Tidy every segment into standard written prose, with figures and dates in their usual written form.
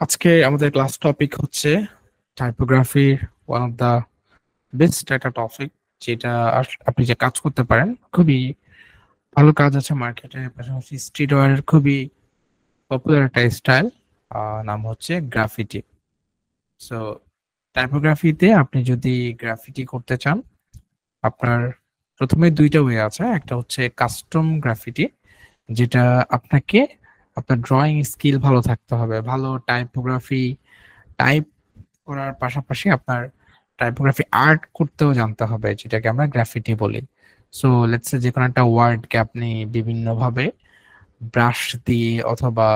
আজকে আমাদের class topic হচ্ছে typography, one of the best একটা টপিক, যেটা আপনি যে কাজ করতে পারেন। খুবই ভালো কাজ আছে মার্কেটে, পাশাপাশি স্ট্রিট ওয়্যারের খুবই পপুলার একটা স্টাইল, নাম হচ্ছে গ্রাফিটি। সো টাইপোগ্রাফিতে আপনি যদি গ্রাফিটি করতে চান, আপনার প্রথমে দুইটা ওয়ে আছে। একটা হচ্ছে কাস্টম গ্রাফিটি, যেটা আপনাকে আপনার ড্রয়িং স্কিল ভালো থাকতে হবে, ভালো টাইপোগ্রাফি টাইপ করার পাশাপাশি আপনার টাইপোগ্রাফি আর্ট করতেও জানতে হবে, যেটাকে আমরা গ্রাফিটি বলি। সো লেটস সে যে কোনো একটা ওয়ার্ডকে আপনি বিভিন্নভাবে ব্রাশ দিয়ে অথবা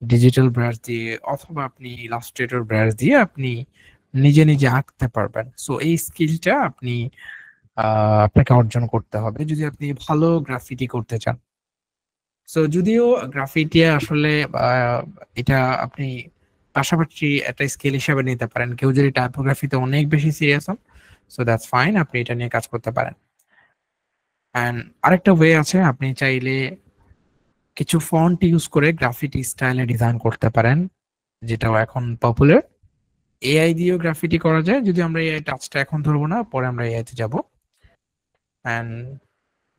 ডিজিটাল ব্রাশ দিয়ে অথবা আপনি ইলাস্ট্রেটর ব্রাশ দিয়ে আপনি নিজে নিজে আঁকতে পারবেন। সো এই স্কিলটা আপনাকে অর্জন করতে হবে যদি আপনি ভালো গ্রাফিটি করতে চান। সো যদিও গ্রাফিটি আসলে আহ, এটা আপনি পাশাপাশি একটা স্কিল হিসেবে নিতে পারেন। কেউ যদি টাইপোগ্রাফিতে অনেক বেশি সিরিয়াস হন, সো দ্যাটস ফাইন, আপনি এটা নিয়ে কাজ করতে পারেন। অ্যান্ড আরেকটা ওয়ে আছে, আপনি চাইলে কিছু ফন্ট ইউজ করে গ্রাফিটি স্টাইলে ডিজাইন করতে পারেন, যেটাও এখন পপুলার। এআই দিয়েও গ্রাফিটি করা যায়, যদি আমরা এআই টাচটা এখন ধরবো না, পরে আমরা এআই তে যাবো। অ্যান্ড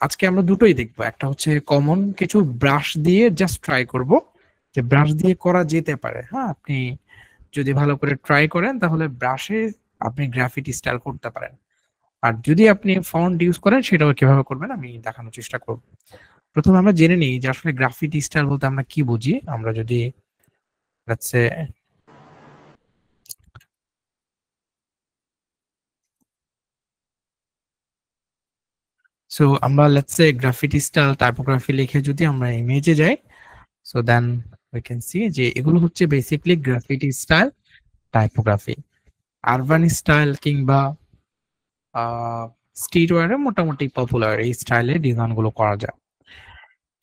আজকে আমরা দুটোই দেখবো। একটা হচ্ছে কমন কিছু ব্রাশ দিয়ে জাস্ট ট্রাই করব যে ব্রাশ দিয়ে করা যেতে পারে। হ্যাঁ, আপনি যদি ভালো করে ট্রাই করেন তাহলে ব্রাশে আপনি গ্রাফিটি স্টাইল করতে পারেন। আর যদি আপনি ফন্ট ইউজ করেন, সেটাও কিভাবে করবেন আমি দেখানোর চেষ্টা করব। প্রথমে আমরা জেনে নিই যে আসলে গ্রাফিটি স্টাইল বলতে আমরা কি বুঝি। আমরা যদি লেটস সে আমরা let's say graffiti style typography লিখে যদি আমরা ইমেজে যাই, so then we can see যে এগুলো হচ্ছে basically graffiti style typography. Urban style কিংবা স্ট্রিট ওয়্যারে মোটামুটি পপুলার এই স্টাইলে ডিজাইন গুলো করা যায়।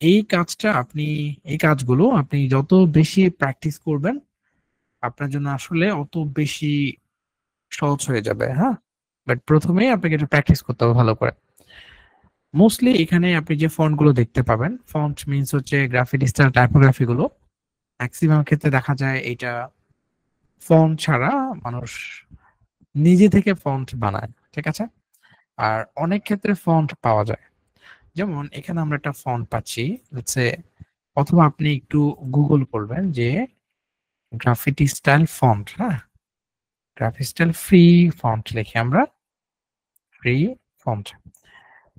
এই কাজটা আপনি এই কাজগুলো আপনি যত বেশি প্র্যাকটিস করবেন, আপনার জন্য আসলে অত বেশি সহজ হয়ে যাবে। হ্যাঁ, বাট প্রথমেই আপনাকে এটা প্র্যাকটিস করতে হবে ভালো করে। মোস্টলি এখানে আপনি যে ফন্ট গুলো দেখতে পাবেন, ফন্ট মিনস হচ্ছে গ্রাফিক স্টাইল টাইপোগ্রাফি গুলো। ম্যাক্সিমাম ক্ষেত্রে দেখা যায় এটা ফন্ট ছাড়া মানুষ নিজে থেকে ফন্ট বানায়, ঠিক আছে? আর অনেক ক্ষেত্রে ফন্ট পাওয়া যায়, যেমন এখানে আমরা একটা ফন্ট পাচ্ছি হচ্ছে, অথবা আপনি একটু গুগল করবেন যে গ্রাফিটি স্টাইল ফন্ট। হ্যাঁ, গ্রাফিক স্টাইল ফ্রি ফন্ট লিখে আমরা ফ্রি ফন্ট,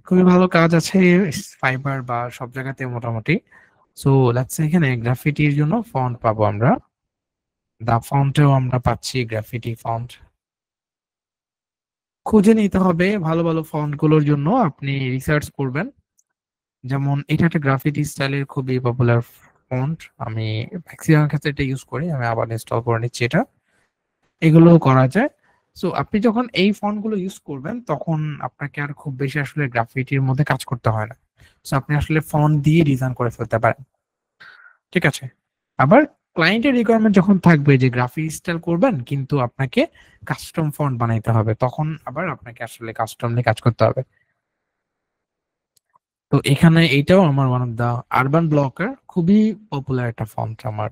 খুবই ভালো কাজ আছে ফাইবার বা সব জায়গাতে মোটামুটি। সো লেটস সে এখানে গ্রাফিটির জন্য ফন্ট পাবো আমরা, দা ফন্টেও আমরা পাচ্ছি গ্রাফিটি ফন্ট। খুঁজে নিতে হবে ভালো ভালো ফন্ট গুলোর জন্য, আপনি রিসার্চ করবেন। যেমন এটা একটা গ্রাফিটি স্টাইলের খুবই পপুলার ফন্ট, আমি ম্যাক্সিমাম ক্ষেত্রে এটা ইউজ করি। আমি আবার ইনস্টল করে নিচ্ছি এটা, এগুলো করা যায়। সো আপনি যখন এই ফন্ট গুলো ইউজ করবেন, তখন আপনাকে আর খুব বেশি আসলে গ্রাফিটির মধ্যে কাজ করতে হয় না। সো আপনি আসলে ফন্ট দিয়ে ডিজাইন করে ফেলতে পারেন, ঠিক আছে? আবার ক্লায়েন্টের রিকোয়ারমেন্ট যখন থাকবে যে গ্রাফিক স্টাইল করবেন কিন্তু আপনাকে কাস্টম ফন্ট বানাইতে হবে, তখন আবার আপনাকে আসলে কাস্টম নিয়ে কাজ করতে হবে। তো এখানে এইটাও আমার one of the urban blocker, খুবই পপুলার একটা ফন্ট আমার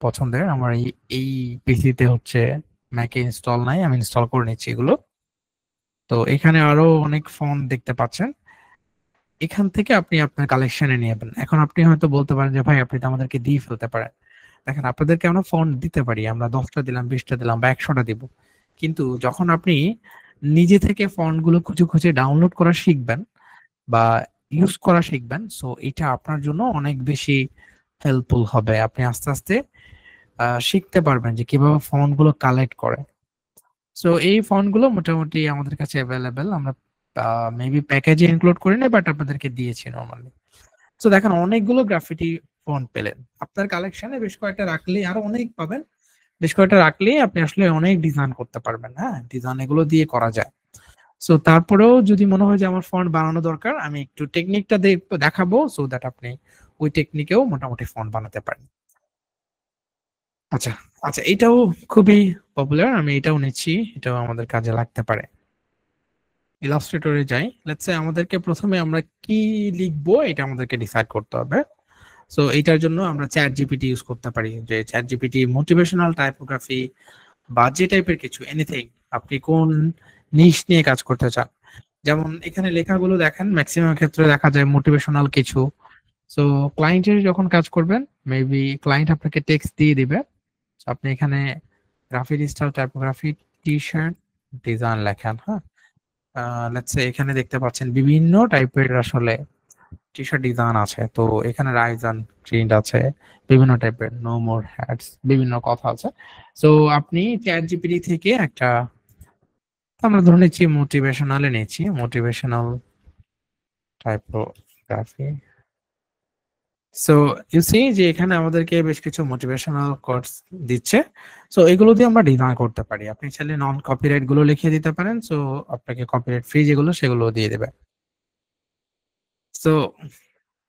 পছন্দের। আমার এই পিসিতে হচ্ছে ম্যাকে ইনস্টল নাই, আমি ইনস্টল করে নিচ্ছি এগুলো। তো এখানে আরো অনেক ফন্ট দেখতে পাচ্ছেন, এখান থেকে আপনি আপনার কালেকশনে নিয়ে যাবেন। এখন আপনি হয়তো বলতে পারেন যে ভাই আপনি তো আমাদেরকে দিয়ে ফেলতে পারেন। দেখেন, আপনাদেরকে আমরা ফন্ট দিতে পারি, আমরা 10টা দিলাম, 20টা দিলাম বা 100টা দিব। কিন্তু যখন আপনি নিজে থেকে ফন্ট গুলো খুঁজে খুঁজে ডাউনলোড করা শিখবেন বা ইউজ করা শিখবেন, সো এটা আপনার জন্য অনেক বেশি হেল্পফুল হবে। আপনি আস্তে আস্তে শিখতে পারবেন যে কিভাবে ফন্ট গুলো কালেক্ট করে। সো এই ফন্ট গুলো মোটামুটি আমাদের কাছে অ্যাভেলেবেল, আমরা মেবি প্যাকেজে ইনক্লুড করি না, বাট আপনাদেরকে দিয়েছি নরমালি। সো দেখেন, অনেকগুলো গ্রাফিটি ফন্ট পেলেন। আপনার কালেকশনে বেশ কয়েকটা রাখলেই আরো অনেক পাবেন। বেশ কয়েকটা রাখলেই আপনি আসলে অনেক ডিজাইন করতে পারবেন। হ্যাঁ, ডিজাইন এগুলো দিয়ে করা যায়। সো তারপরেও যদি মনে হয় যে আমার ফন্ট বানানো দরকার, আমি একটু টেকনিকটা দেখাবো, সো দ্যাট আপনি ওই টেকনিকেও মোটামুটি ফন্ট বানাতে পারেন। আচ্ছা, আচ্ছা, এটাও খুবই পপুলার, আমি এটাও নিচ্ছি, এটাও আমাদের কাজে লাগতে পারে। ইলাস্ট্রেটরে যাই, লেটস সে আমাদেরকে প্রথমে আমরা কি লিখবো এটা আমাদেরকে ডিসাইড করতে হবে। সো এটার জন্য আমরা চ্যাট জিপিটি ইউজ করতে পারি, যে চ্যাট জিপিটি মোটিভেশনাল টাইপোগ্রাফি বা যে টাইপের কিছু এনিথিং, আপনি কোন নিশ নিয়ে কাজ করতে চান। যেমন এখানে লেখাগুলো দেখেন, ম্যাক্সিমাম ক্ষেত্রে দেখা যায় মোটিভেশনাল কিছু। সো ক্লায়েন্টের যখন কাজ করবেন, মেবি ক্লায়েন্ট আপনাকে টেক্সট দিয়ে দিবে, আপনি এখানে graphic style typography T shirt design লেখেন। হ্যাঁ, লেটস সে এখানে দেখতে পাচ্ছেন বিভিন্ন টাইপের আসলে টি শার্ট ডিজাইন আছে। তো এখানে রাইজান প্রিন্ট আছে, বিভিন্ন টাইপের নো মোর হ্যাটস, বিভিন্ন কথা আছে। সো আপনি চ্যাট জিপিটি থেকে একটা, আমরা ধরে নিচ্ছি মোটিভেশনালে নিচ্ছি, motivational typography. So you see যে এখানে আমাদেরকে বেশ কিছু মোটিভেশনাল কোটস দিচ্ছে। সো এগুলো দিয়ে আমরা ডিজাইন করতে পারি। আপনি চাইলে নন কপিরাইট গুলো লিখে দিতে পারেন, সো আপনাকে কপিরাইট ফ্রি যেগুলো সেগুলো দিয়ে দেবে। সো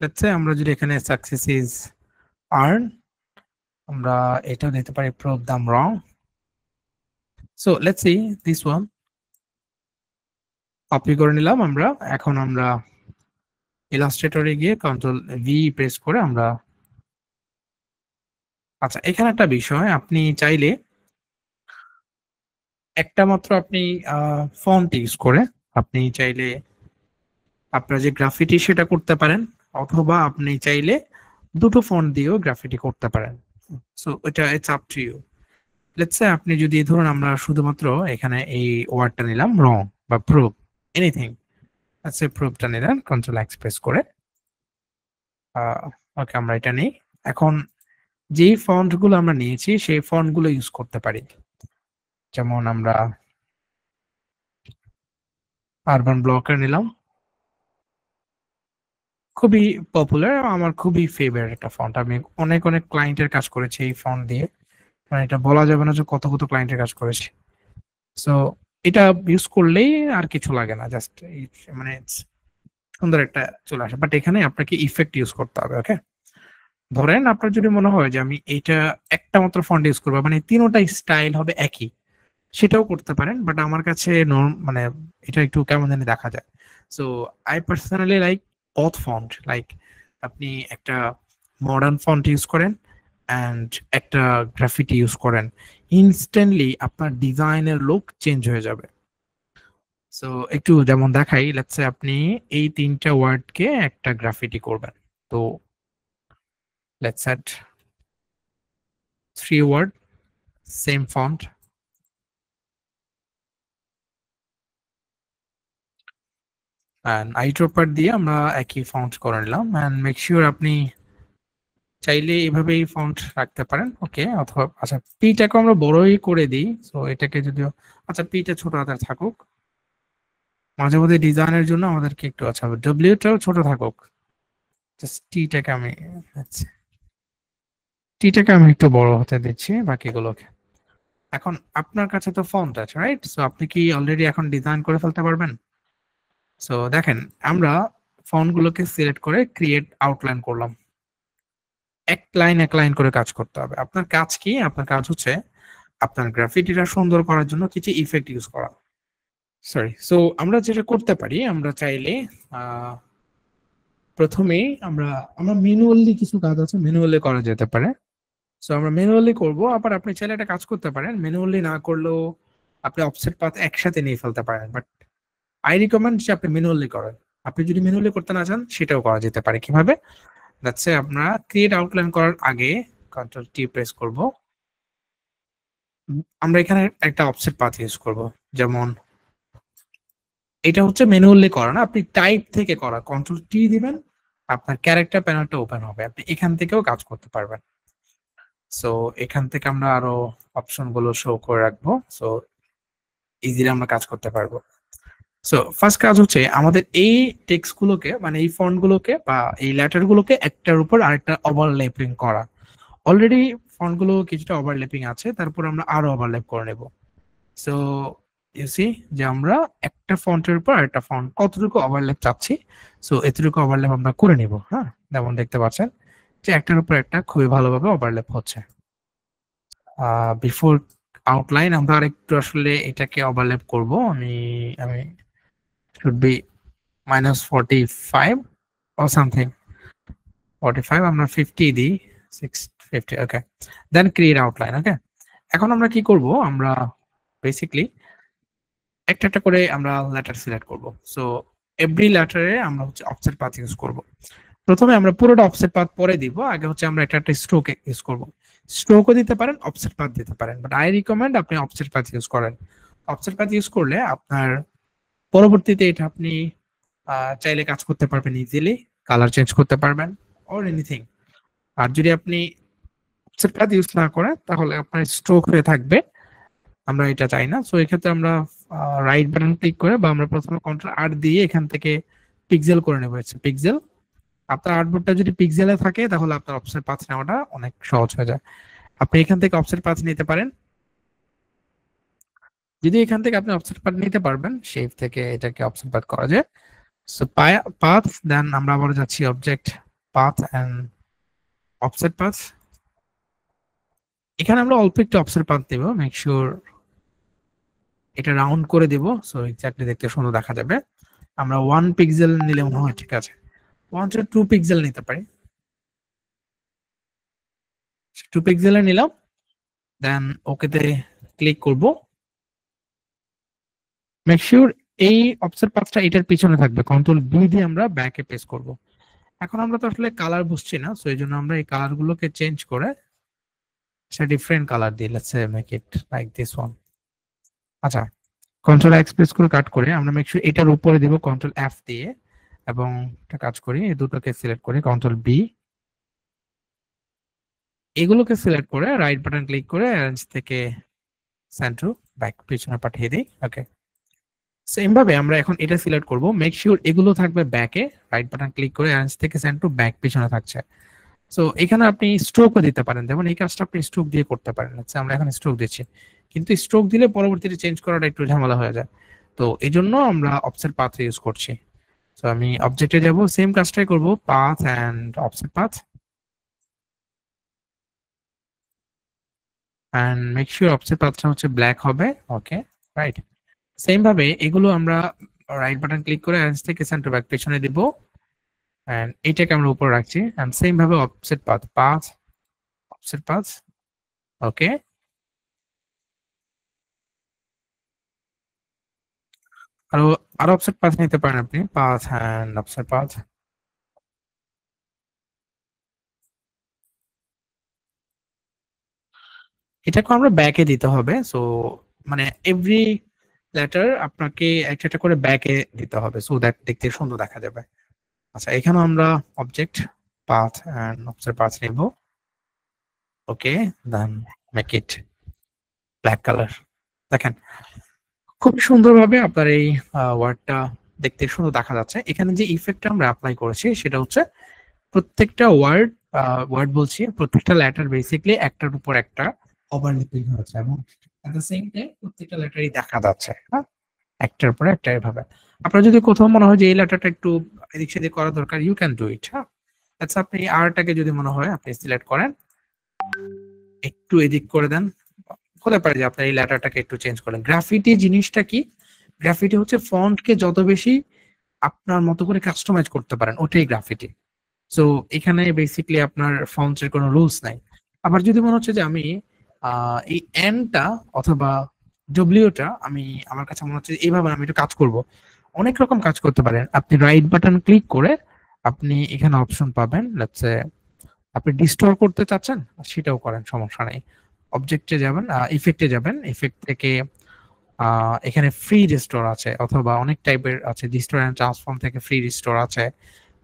লেটস সে আমরা যদি এখানে সাকসেস ইজ আর্ন, আমরা এটাও দিতে পারি prove them wrong. So let's see this one, copy করে নিলাম আমরা। এখন আমরা ইলাস্ট্রেটরে গিয়ে কন্ট্রোল ভি প্রেস করে আমরা, আচ্ছা এখানে একটা বিষয়, আপনি চাইলে একটা মাত্র আপনি ফন্ট ইউজ করে আপনি চাইলে আপনার যে গ্রাফিটি সেটা করতে পারেন, অথবা আপনি চাইলে দুটো ফন্ট দিয়েও গ্রাফিটি করতে পারেন। সো এটা it's up to you. Let's say আপনি যদি ধরুন আমরা শুধুমাত্র এখানে এই ওয়ার্ডটা নিলাম রং বা প্রুভ এনিথিং, আচ্ছা প্রুভটা নিলেন কন্ট্রোল এক্স প্রেস করে। ওকে, আমরা এটা নিই। এখন যেই ফন্ট গুলো আমরা নিয়েছি সেই ফন্ট গুলো ইউজ করতে পারি। যেমন আমরা আরবান ব্লকার নিলাম, খুবই পপুলার, আমার খুবই ফেভারিট একটা ফন্ট। আমি অনেক অনেক ক্লায়েন্টের কাজ করেছি এই ফন্ট দিয়ে, মানে এটা বলা যাবে না যে কত কত ক্লায়েন্টের কাজ করেছি। সো এটা ইউজ করলেই আর কিছু লাগে না, জাস্ট মানে সুন্দর একটা চলে আসে। বাট এখানে আপনাকে ইফেক্ট ইউজ করতে হবে। ওকে, ধরেন আপনার যদি মনে হয় যে আমি এইটা একটা মাত্র ফন্ট ইউজ করবো, মানে তিনোটা স্টাইল হবে একই, সেটাও করতে পারেন। বাট আমার কাছে মানে এটা একটু কেমন জানি দেখা যায়। So I personally like both font, like আপনি একটা মডার্ন ফন্ট ইউজ করেন অ্যান্ড একটা গ্রাফিটি ইউজ করেন, ইনস্ট্যান্টলি আপনার ডিজাইনের লুক চেঞ্জ হয়ে যাবে। সো একটু যেমন দেখাই, লেটস সে আপনি এই তিনটা ওয়ার্ডকে একটা গ্রাফিটি করবেন। তো let's set 3 word same font, and eyedropper দিয়ে আমরা একই ফন্ট করে নিলাম। অ্যান্ড মেক শিওর আপনি চাইলে এভাবেই ফন্ট রাখতে পারেন। ওকে, অথবা আচ্ছা পিটাকে আমরা বড়ই করে দিই। সো এটাকে যদিও, আচ্ছা পিটা ছোট হাতের থাকুক, মাঝে মধ্যে ডিজাইনের জন্য আমাদেরকে একটু, আচ্ছা ডব্লিউটাও ছোট থাকুক, জাস্ট টিটাকে আমি, আচ্ছা টিটাকে আমি একটু বড় হতে দিচ্ছি বাকিগুলোকে। এখন আপনার কাছে তো ফন্ট আছে, রাইট? সো আপনি কি অলরেডি এখন ডিজাইন করে ফেলতে পারবেন? সো দেখেন, আমরা ফন্ট গুলোকে সিলেক্ট করে ক্রিয়েট আউটলাইন করলাম। এক লাইন এক লাইন করে কাজ করতে হবে। আপনার কাজ কি? আপনার কাজ হচ্ছে আপনার গ্রাফিটিটা সুন্দর করার জন্য কিছু ইফেক্ট ইউজ করা। সরি, সো আমরা যেটা করতে পারি, আমরা চাইলে প্রথমেই আমরা আমরা ম্যানুয়ালি কিছু কাজ আছে, ম্যানুয়ালি করা যেতে পারে। সো আমরা ম্যানুয়ালি করব। আবার আপনি চাইলে একটা কাজ করতে পারেন, ম্যানুয়ালি না করলেও আপনি অফসেট পাথ একসাথে নিয়ে ফেলতে পারেন। বাট আই রিকমেন্ড যে আপনি ম্যানুয়ালি করেন। আপনি যদি ম্যানুয়ালি করতে না চান, সেটাও করা যেতে পারে। কিভাবে? দ্যাটস আমরা ক্রিয়েট আউটলাইন করার আগে কন্ট্রোল টি প্রেস করব। আমরা এখানে একটা অফসেট পাথ ইউজ করব। যেমন এটা হচ্ছে ম্যানুয়ালি করা না, আপনি টাইপ থেকে করা, কন্ট্রোল টি দিবেন, আপনার ক্যারেক্টার প্যানেলটা ওপেন হবে, আপনি এখান থেকেও কাজ করতে পারবেন। সো এখান থেকে আমরা আরো অপশন গুলো শো করে রাখবো, সো ইজিলি আমরা কাজ করতে পারবো। সো ফার্স্ট কাজ হচ্ছে আমাদের এই টেক্সট গুলোকে, মানে এই ফন্ট গুলোকে বা এই লেটার গুলোকে একটার উপর আরেকটা ওভারল্যাপিং করা। অলরেডি ফন্ট গুলো কিছুটা ওভারল্যাপিং আছে, তারপর আমরা আরো ওভারল্যাপ করে নেব। সো ইউ সি যে আমরা একটা ফন্টের উপর আরেকটা ফন্ট কতটুকু ওভারল্যাপ চাচ্ছি, সো এতটুকু ওভারল্যাপ আমরা করে নিব। হ্যাঁ, যেমন দেখতে পাচ্ছেন যে একটার উপর একটা খুবই ভালোভাবে ওভারল্যাপ হচ্ছে। বিফোর আউটলাইন আমরা আরেকটু আসলে এটাকে ওভারল্যাপ করব। আমি আমি শুড বি -45 or something. 45 আমরা 50 দিই, 650, ওকে। দেন ক্রিয়েট আউটলাইন, ওকে। এখন আমরা কি করব, আমরা বেসিক্যালি একটা একটা করে আমরা লেটার সিলেক্ট করব। সো এভরি লেটারে আমরা হচ্ছে অফসেট পাথ ইউজ করব। প্রথমে আমরা পুরোটা অফসেট পাথ পরে দিব, আগে হচ্ছে আমরা একটা একটা স্ট্রোক ইউজ করব। স্ট্রোকও দিতে পারেন, অফসেট পাথ দিতে পারেন, বাট আই রিকমেন্ড আপনি অফসেট পাথ ইউজ করেন। অফসেট পাথ ইউজ করলে আপনার পরবর্তীতে এটা আপনি চাইলে কাজ করতে পারবেন ইজিলি, কালার চেঞ্জ করতে পারবেন অর এনিথিং। আর যদি আপনি অফসেট পাথ ইউজ না করেন তাহলে আপনার স্ট্রোক হয়ে থাকবে, আমরা এটা চাই না। সো এক্ষেত্রে আমরা রাইট বাটন ক্লিক করে বা আমরা প্রথমে কন্ট্রোল আর দিয়ে এখান থেকে পিক্সেল করে নেবো। পিক্সেল, আপনার আর্টবোর্ডটা যদি পিক্সেলে থাকে তাহলে আপনার অফসেট পাথ নেওয়াটা অনেক সহজ হয়ে যায়। আপনি এখান থেকে অফসেট পাথ নিতে পারেন। যদি এখান থেকে আপনি অফসেট পাথ নিতে পারবেন, শেপ থেকে এটাকে অফসেট পাথ করা যায়। সো পাথ, দেন আমরা আবার যাচ্ছি object, path and offset path. এখানে আমরা অল্প একটু অফসেট পাথ দেব, মেক শিওর এটা রাউন্ড করে দেব, সো এক্স্যাক্টলি দেখতে সুন্দর দেখা যাবে। আমরা 1 পিক্সেল নিলে মনে হয় ঠিক আছে, 1 to 2 পিক্সেল নিতে পারি। 2 পিক্সেলে নিলাম, দেন ওকেতে ক্লিক করব। মেক শিওর এই অফসেট পাথটা এটার পিছনে থাকবে, কন্ট্রোল বি দিয়ে আমরা ব্যাকে পেস্ট করব। এখন আমরা তো আসলে কালার বুঝছি না, সো এই জন্য আমরা এই কালার গুলোকে চেঞ্জ করে সে ডিফারেন্ট কালার দিই, let's say make it like this one. আচ্ছা, কন্ট্রোল এক্স প্রেস করে কাট করে আমরা মেক শিওর এটার উপরে দিব কন্ট্রোল এফ দিয়ে, এবং একটা কাজ করি এই দুটোকে সিলেক্ট করি কন্ট্রোল বি, এগুলোকে সিলেক্ট করে রাইট বাটন ক্লিক করে অ্যারেঞ্জ থেকে সেন্ড টু ব্যাক পিছনে পাঠিয়ে দিই, ওকে। সেম ভাবে আমরা এখন এটা সিলেক্ট করব, মেক শিওর এগুলো থাকবে ব্যাকে, রাইট বাটন ক্লিক করে অ্যারেঞ্জ থেকে সেন্ড টু ব্যাক পিছনে থাকছে। সো এখানে আপনি স্ট্রোকও দিতে পারেন, যেমন এই কাজটা আপনি স্ট্রোক দিয়ে করতে পারেন। আচ্ছা, আমরা এখন স্ট্রোক দিচ্ছি, কিন্তু স্ট্রোক দিলে পরবর্তীতে চেঞ্জ করাটা একটু ঝামেলা হয়ে যায়, তো এই জন্য আমরা অফসেট পাথ ইউজ করছি। তো আমি অবজেক্টে যাব, সেম কাজটাই করব, path and offset path, and make sure offset পাথটা হচ্ছে ব্ল্যাক হবে, ওকে, রাইট। সেম ভাবে এগুলো আমরা রাইট বাটন ক্লিক করে অ্যারেঞ্জ থেকে সেন্টার ব্যাক পেছনে দিব, এন্ড এইটাকে আমরা উপরে রাখছি, এন্ড সেম ভাবে offset path, offset path, okay. আরো আরো অফসেট পাথ নিতে পারেন আপনি, পাথ এন্ড অফসেট পাথ। এটাকে আমরা ব্যাকে দিতে হবে, সো মানে এভরি লেটার আপনাকে একটা একটা করে ব্যাকে দিতে হবে, সো দ্যাট দেখতে সুন্দর দেখা যাবে। আচ্ছা, এখানে আমরা object, path and offset path নিব, okay, then make it black colour. দেখেন খুব সুন্দরভাবে আপনার এই ওয়ার্ডটা দেখতে সুন্দর দেখা যাচ্ছে। এখানে যে ইফেক্টটা আমরা অ্যাপ্লাই করেছি সেটা হচ্ছে প্রত্যেকটা ওয়ার্ড বলছি, প্রত্যেকটা লেটার বেসিক্যালি একটার উপর একটা ওভারল্যাপিং হচ্ছে, এবং এট দ্য সেম টাইম প্রত্যেকটা লেটারই দেখা যাচ্ছে, হ্যাঁ, একটার পরে একটা এভাবে। আপনার যদি কোথাও মনে হয় যে এই লেটারটা একটু এদিক সেদিক করা দরকার, ইউ ক্যান ডু ইট, হ্যাঁ। আচ্ছা, আপনি আরটাকে যদি মনে হয় আপনি সিলেক্ট করেন, একটু এদিক করে দেন, হতে পারে যে আপনার এই লেটারটাকে একটু চেঞ্জ করেন। গ্রাফিটি জিনিসটা কি? গ্রাফিটি হচ্ছে ফন্টকে যত বেশি আপনার মতো করে কাস্টমাইজ করতে পারেন, ওটাই গ্রাফিটি। সো এখানে বেসিক্যালি আপনার ফন্টের কোনো রুলস নাই। আবার যদি মনে হচ্ছে যে আমি এই এনটা অথবা ডব্লিউটা আমি, আমার কাছে মনে হচ্ছে এইভাবে আমি একটু কাজ করব, অনেক রকম কাজ করতে পারেন। আপনি রাইট বাটন ক্লিক করে আপনি এখানে অপশন পাবেন, লেটস সে আপনি ডিস্টোর করতে চাচ্ছেন সেটাও করেন, সমস্যা নেই। অবজেক্টে যাবেন, ইফেক্টে যাবেন, ইফেক্ট থেকে এখানে ফ্রি রিস্টোর আছে, অথবা অনেক টাইপের আছে, রিস্টোর এন্ড ট্রান্সফর্ম থেকে ফ্রি রিস্টোর আছে,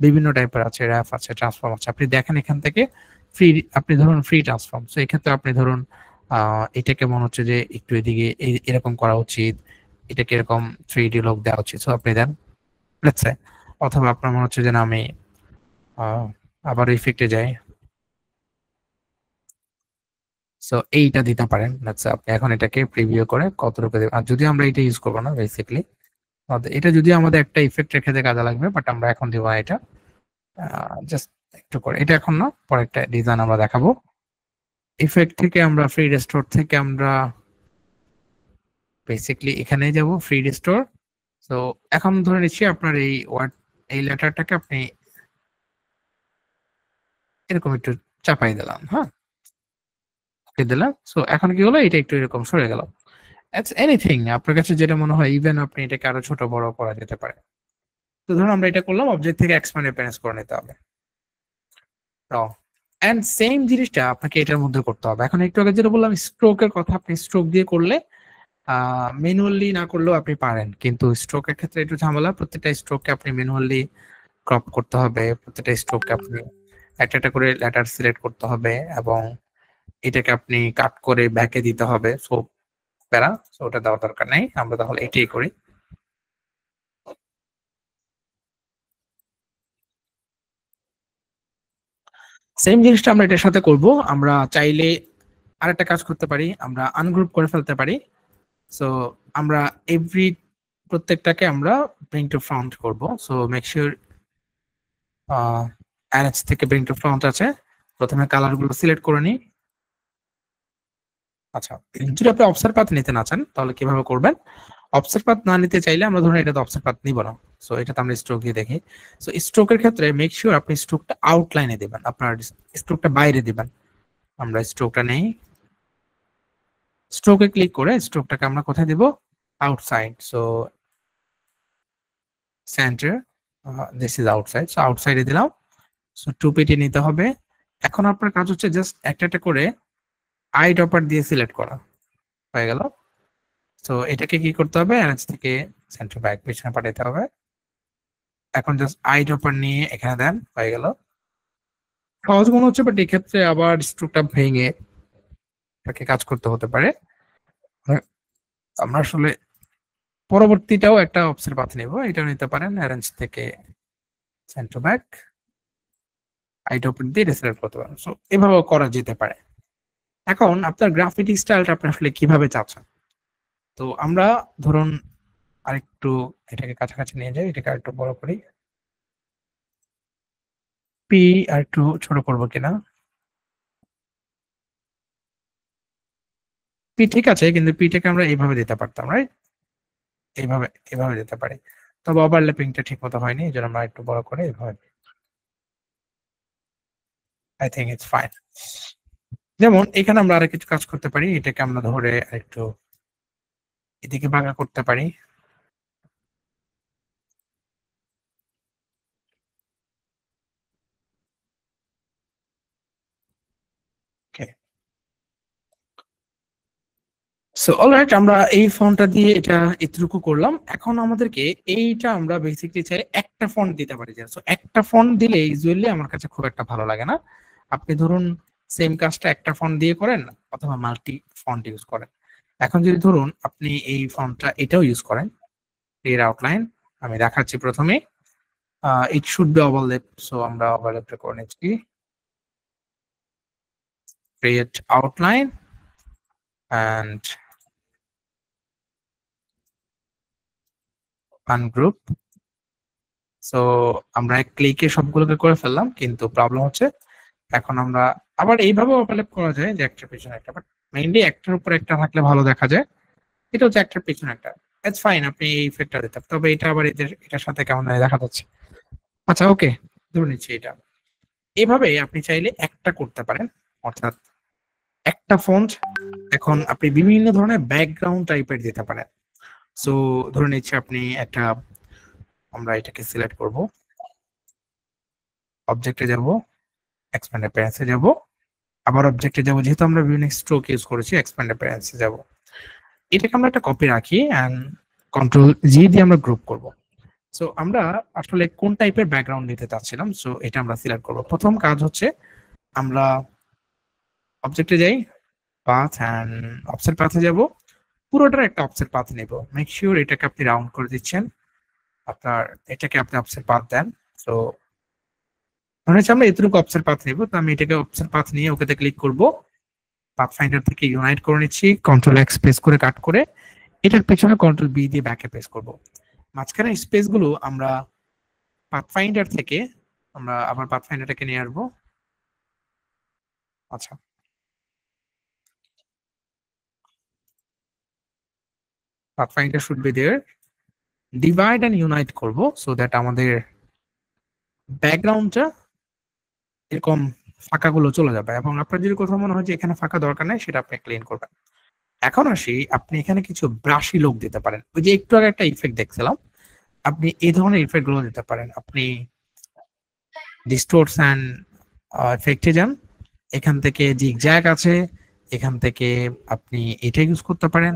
বিভিন্ন টাইপের আছে, র্যাপ আছে, ট্রান্সফর্ম আছে। আপনি দেখেন এখান থেকে ফ্রি, আপনি ধরুন ফ্রি ট্রান্সফর্ম, সো এক্ষেত্রে আপনি ধরুন এটাকে মনে হচ্ছে যে একটু এদিকে এরকম করা উচিত, এটাকে এরকম 3D লুক দেওয়া উচিত, সো আপনি দেন, লেটস সে। অথবা আপনার মনে হচ্ছে যে না আমি আবার ইফেক্টে যাই, সো এইটা দিতে পারেন, লেটস সে আপনি এখন এটাকে প্রিভিউ করে কতটুকু দেবেন। আর যদি আমরা এটা ইউজ করবো না বেসিক্যালি, এটা যদি আমাদের একটা ইফেক্ট রেখে কাজে লাগবে, বাট আমরা এখন দিব না এটা, জাস্ট একটু করে, এটা এখন না, পরে একটা ডিজাইন আমরা দেখাবো। ইফেক্ট থেকে আমরা ফ্রি রেস্টোর থেকে আমরা বেসিক্যালি এখানে যাব, ফ্রি রেস্টোর। তো এখন ধরে নিচ্ছি আপনার এই ওয়ার্ড, এই লেটারটাকে আপনি এরকম একটু চাপাই দিলাম, হ্যাঁ? ওকে দিলাম। সো এখন কি হলো? এটা একটু এরকম সরে গেল। ইটস এনিথিং আপনার কাছে যেটা মনে হয় ইভেন আপনি এটাকে আরো ছোট বড় করা যেতে পারে। তো ধরুন আমরা এটা করলাম অবজেক্ট থেকে এক্সপ্যান্ড অ্যাপিয়ারেন্স করে নিতে হবে। তো এন্ড সেম জিনিসটা আপনাকে এটার মধ্যে করতে হবে। এখন একটু আগে যেটা বললাম স্ট্রোকের কথা, আপনি স্ট্রোক দিয়ে করলে ম্যানুয়ালি না করলেও আপনি পারেন। কিন্তু স্ট্রোকের ক্ষেত্রে একটু ঝামেলা। প্রত্যেকটা স্ট্রোককে আপনি ম্যানুয়ালি ক্রপ করতে হবে। প্রত্যেকটা স্ট্রোককে আপনি একটা, একটা করে লেটার সিলেক্ট করতে হবে এবং এটাকে আপনি কাট করে ব্যাকে দিতে হবে। সো প্যারা। সো ওটা দেওয়ার দরকার নেই। আমরা তাহলে এটাই করি। সেম জিনিসটা আমরা এটার সাথে করব। আমরা চাইলে আরেকটা কাজ করতে পারি। আমরা আনগ্রুপ করে ফেলতে পারি। সো আমরা এভরি প্রত্যেকটাকে আমরা ব্রিং টু ফ্রন্ট করব। সো মেক সিউর অ্যারেঞ্জ থেকে ব্রিং টু ফ্রন্ট আছে। প্রথমে কালার গুলো সিলেক্ট করে নিই। আচ্ছা, যদি আপনি অফসেট পাথ নিতে না চান তাহলে কিভাবে করবেন? অফসেট পাথ না নিতে চাইলে আমরা ধরুন এটাতে অফসেট পাথ নিব না। সো এটাতে আমরা স্ট্রোক দিয়ে দেখি। সো স্ট্রোকের ক্ষেত্রে মেক সিউর আপনি স্ট্রোকটা আউটলাইনে দিবেন, আপনার স্ট্রোকটা বাইরে দিবেন। আমরা স্ট্রোকটা নেই, স্ট্রোকে ক্লিক করে স্ট্রোকটাকে আমরা কোথায় দিব? Outside. So centre, this is outside. So আউটসাইডে দিলাম। সো টুপিটি নিতে হবে। এখন আপনার কাজ হচ্ছে জাস্ট একটা একটা করে আই ড্রপার দিয়ে সিলেক্ট করা। হয়ে গেল। তো এটাকে কি করতে হবে? অ্যারেঞ্জ থেকে সেন্টার ব্যাক পিছনে পাঠাতে হবে। এখন জাস্ট আই ড্রপার নিয়ে এখানে দেন, হয়ে গেল। সহজ মনে হচ্ছে বাট এক্ষেত্রে আবার স্ট্রোকটা ভেঙে এটাকে কাজ করতে হতে পারে। হ্যাঁ, আমরা আসলে পরবর্তীটাও একটা অফসেট পাথ নিব, এটাও নিতে পারেন অ্যারেঞ্জ থেকে সেন্টার ব্যাক আই ড্রপার দিয়ে এটা সিলেক্ট করতে পারেন। সো এভাবেও করা যেতে পারে। এখন আপনার গ্রাফিক স্টাইলটা আপনি আসলে কিভাবে চাচ্ছেন? তো আমরা ধরুন আরেকটু এটাকে কাছাকাছি নিয়ে যাই, এটাকে আরেকটু বড় করি। পি আর একটু ছোট করবো কিনা? পি ঠিক আছে, কিন্তু পিটাকে আমরা এইভাবে দিতে পারতাম, রাইট? এইভাবে এভাবে দিতে পারি। তবে ওভারল্যাপিংটা ঠিক মতো হয়নি, এই জন্য আমরা একটু বড় করে এভাবে। I think it's fine. যেমন এখানে আমরা আরো কিছু কাজ করতে পারি, এটাকে আমরা ধরে একটু এদিকে ভাঙা করতে পারি। ওকে, সো অলরাইট, আমরা এই ফন্টটা দিয়ে এটা এতটুকু করলাম। এখন আমাদেরকে এইটা আমরা বেসিকলি চাই একটা ফন্ট দিতে পারি। সো একটা ফন্ট দিলে ইউজুয়ালি আমার কাছে খুব একটা ভালো লাগে না। আপনি ধরুন সেম কাজটা একটা ফন্ট দিয়ে করেন অথবা মাল্টি ফন্ট ইউজ করেন। এখন যদি ধরুন আপনি এই ফন্টটা এটাও ইউজ করেন, এর আউটলাইন আমি দেখাচ্ছি প্রথমে। It should be overlap. So আমরা ওভারল্যাপটা করে নিচ্ছি। Create outline and ungroup. So আমরা এক ক্লিকে সবগুলোকে করে ফেললাম, কিন্তু প্রবলেম হচ্ছে এখন আমরা আবার এইভাবে ওভারল্যাপ করা যায় যে একটার পেছনে একটা, বাট মেইনলি একটার উপর একটা থাকলে ভালো দেখা যায়। এটা হচ্ছে একটার পেছনে একটা। ইটস ফাইন, আপনি এই ইফেক্টটা দিতে, তবে এটা আবার এদের এটার সাথে কেমন জানি দেখা যাচ্ছে। আচ্ছা ওকে, ধরে নিচ্ছি এটা। এভাবে আপনি চাইলে একটা করতে পারেন, অর্থাৎ একটা ফন্ট। এখন আপনি বিভিন্ন ধরনের ব্যাকগ্রাউন্ড টাইপের দিতে পারেন। সো ধরে নিচ্ছি আপনি একটা, আমরা এটাকে সিলেক্ট করব, অবজেক্টে যাব, এক্সপ্যান্ড অ্যাপিয়ারেন্সে যাব, আবার অবজেক্টে যাব, যেহেতু আমরা বিভিন্ন স্ট্রোক ইউজ করেছি এক্সপ্যান্ড অ্যাপিয়ারেন্সে যাব। এটাকে আমরা একটা কপি রাখি এন্ড কন্ট্রোল জি দিয়ে আমরা গ্রুপ করব। সো আমরা আসলে কোন টাইপের ব্যাকগ্রাউন্ড নিতে চাচ্ছিলাম, সো এটা আমরা সিলেক্ট করব। প্রথম কাজ হচ্ছে আমরা অবজেক্টে যাই, পাথ এন্ড অফসেট পাথে যাব, পুরোটার একটা অফসেট পাথ নেব। মেক শিওর এটাকে আপনি রাউন্ড করে দিচ্ছেন, আপনার এটাকে আপনি অফসেট পাথ দেন। সো মনে হচ্ছে আমরা এতটুকু অফসেট পাথ নেব, তো আমি এটাকে অফসেট পাথ নিয়ে ওকেতে ক্লিক করব। পাথ ফাইন্ডার থেকে ইউনাইট করে নিচ্ছি, কন্ট্রোল এক্স প্রেস করে কাট করে এটার পেছনে কন্ট্রোল বি দিয়ে ব্যাকে প্রেস করব। মাঝখানে স্পেস গুলো আমরা পাথ ফাইন্ডার থেকে আমরা আবার পাথ ফাইন্ডারটাকে নিয়ে আসবো। আচ্ছা, path finder should be there. Divide and unite করব সো দ্যাট আমাদের ব্যাকগ্রাউন্ডটা এরকম ফাঁকাগুলো চলে যাবে, এবং আপনার যদি কোথাও মনে হয় যে এখানে ফাঁকা দরকার নাই, সেটা আপনি ক্লিন করবেন। এখন আসি, আপনি এখানে কিছু ব্রাশি লুক দিতে পারেন। ওই যে একটু আগে একটা ইফেক্ট দেখছিলাম, আপনি এই ধরনের ইফেক্ট গুলো দিতে পারেন। আপনি ডিস্টোর্স অ্যান্ড ইফেক্টে যান, এখান থেকে জিগজ্যাগ আছে, এখান থেকে আপনি এটা ইউজ করতে পারেন।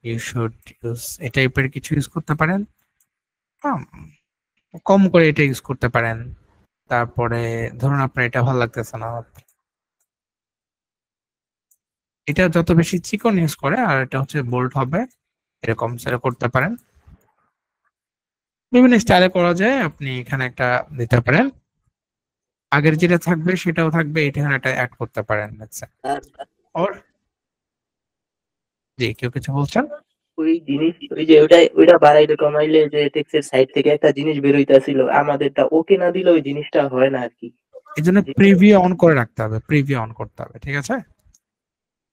ইউ শুড ইউজ এই টাইপের কিছু ইউজ করতে পারেন। হুম, কম করে এটা ইউজ করতে পারেন। তারপরে ধরুন আপনার এটা ভালো লাগতেছে না, এটা যত বেশি চিকন ইউজ করে আর এটা হচ্ছে বোল্ড হবে, এরকম সেটা করতে পারেন। বিভিন্ন স্টাইলে করা যায়, আপনি এখানে একটা দিতে পারেন। আগের যেটা থাকবে সেটাও থাকবে, এটা এখানে একটা অ্যাড করতে পারেন। আচ্ছা, আর ওর জি, কেউ কিছু বলছেন? ওই জিনিস ওই যে ওইটা বাড়াইলে কমাইলে যে টেক্সের সাইড থেকে একটা জিনিস বের হইতাছিল, আমাদেরটা ওকে না দিলে ওই জিনিসটা হয় না আর কি। এই জন্য প্রিভিউ অন করে রাখতে হবে, প্রিভিউ অন করতে হবে, ঠিক আছে?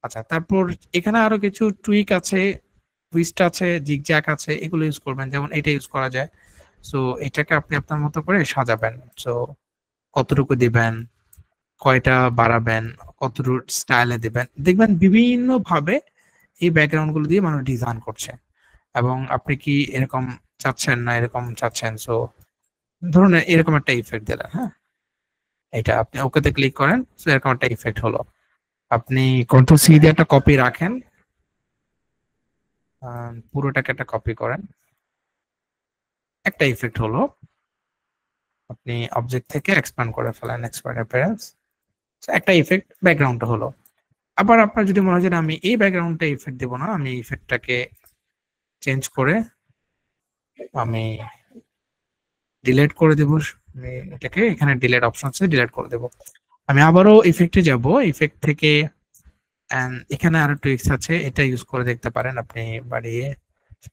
আচ্ছা, তারপর এখানে আরো কিছু টুইক আছে, টুইস্ট আছে, জিগজ্যাগ আছে, এগুলো ইউজ করবেন। যেমন এটা ইউজ করা যায়। সো এটাকে আপনি আপনার মতো করে সাজাবেন। সো কতটুকু দিবেন, কয়টা বাড়াবেন, কতটুকু স্টাইলে দিবেন, দেখবেন বিভিন্ন ভাবে এই ব্যাকগ্রাউন্ড গুলো দিয়ে মানুষ ডিজাইন করছে। এবং আপনি কি এরকম চাচ্ছেন না এরকম চাচ্ছেন, সো ধরুন এরকম একটা ইফেক্ট দিলেন, হ্যাঁ, এটা আপনি ওকেতে ক্লিক করেন, সো এরকম একটা ইফেক্ট হলো। আপনি কন্ট্রোল সি দিয়ে একটা কপি রাখেন, পুরোটাকে একটা কপি করেন, একটা ইফেক্ট হলো। আপনি অবজেক্ট থেকে এক্সপ্যান্ড করে ফেলেন, এক্সপ্যান্ড অ্যাপিয়ারেন্স, একটা ইফেক্ট ব্যাকগ্রাউন্ড হলো। আবার আপনার যদি মনে হয় যে আমি এই ব্যাকগ্রাউন্ডটা ইফেক্ট দেবো না, আমি ইফেক্টটাকে চেঞ্জ করে আমি ডিলিট করে দেবো। আমি এটাকে এখানে ডিলিট অপশন আছে, ডিলিট করে দেবো। আমি আবারও ইফেক্টে যাব, ইফেক্ট থেকে এখানে আরো টুইক্স আছে, এটা ইউজ করে দেখতে পারেন। আপনি বাড়িয়ে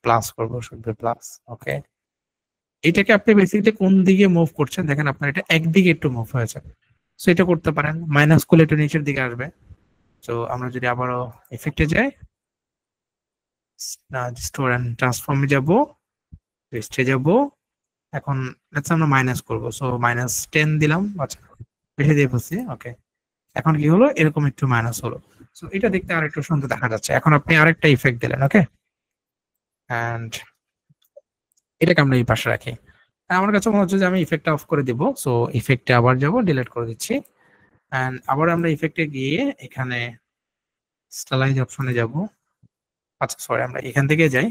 প্লাস করবো, শুধু প্লাস, ওকে। এটাকে আপনি বেসিক্যালি কোন দিকে মুভ করছেন, দেখেন আপনার এটা একদিকে একটু মুভ হয়েছে, সো এটা করতে পারেন। মাইনাস করলে একটু নিচের দিকে আসবে। তো আমরা যদি আবারও ইফেক্টে যাই, স্টোর অ্যান্ড ট্রান্সফর্মে যাব, টেস্টে যাব, এখন লেটস আমরা মাইনাস করব, সো -10 দিলাম। আচ্ছা, বেশি দিয়ে বলছি, ওকে। এখন কি হলো, এরকম একটু মাইনাস হলো। সো এটা দেখতে আর একটু সুন্দর দেখা যাচ্ছে। এখন আপনি আরেকটা ইফেক্ট দিলেন, ওকে, এন্ড এটাকে আমরা এই পাশে রাখি। আমার কাছে মনে হচ্ছে যে আমি ইফেক্টটা অফ করে দিব, সো ইফেক্টে আবার যাব, ডিলিট করে দিচ্ছি। এন্ড আবার আমরা ইফেক্টে গিয়ে এখানে স্টাইলাইজ অপশনে যাব। আচ্ছা সরি, আমরা এখান থেকে যাই,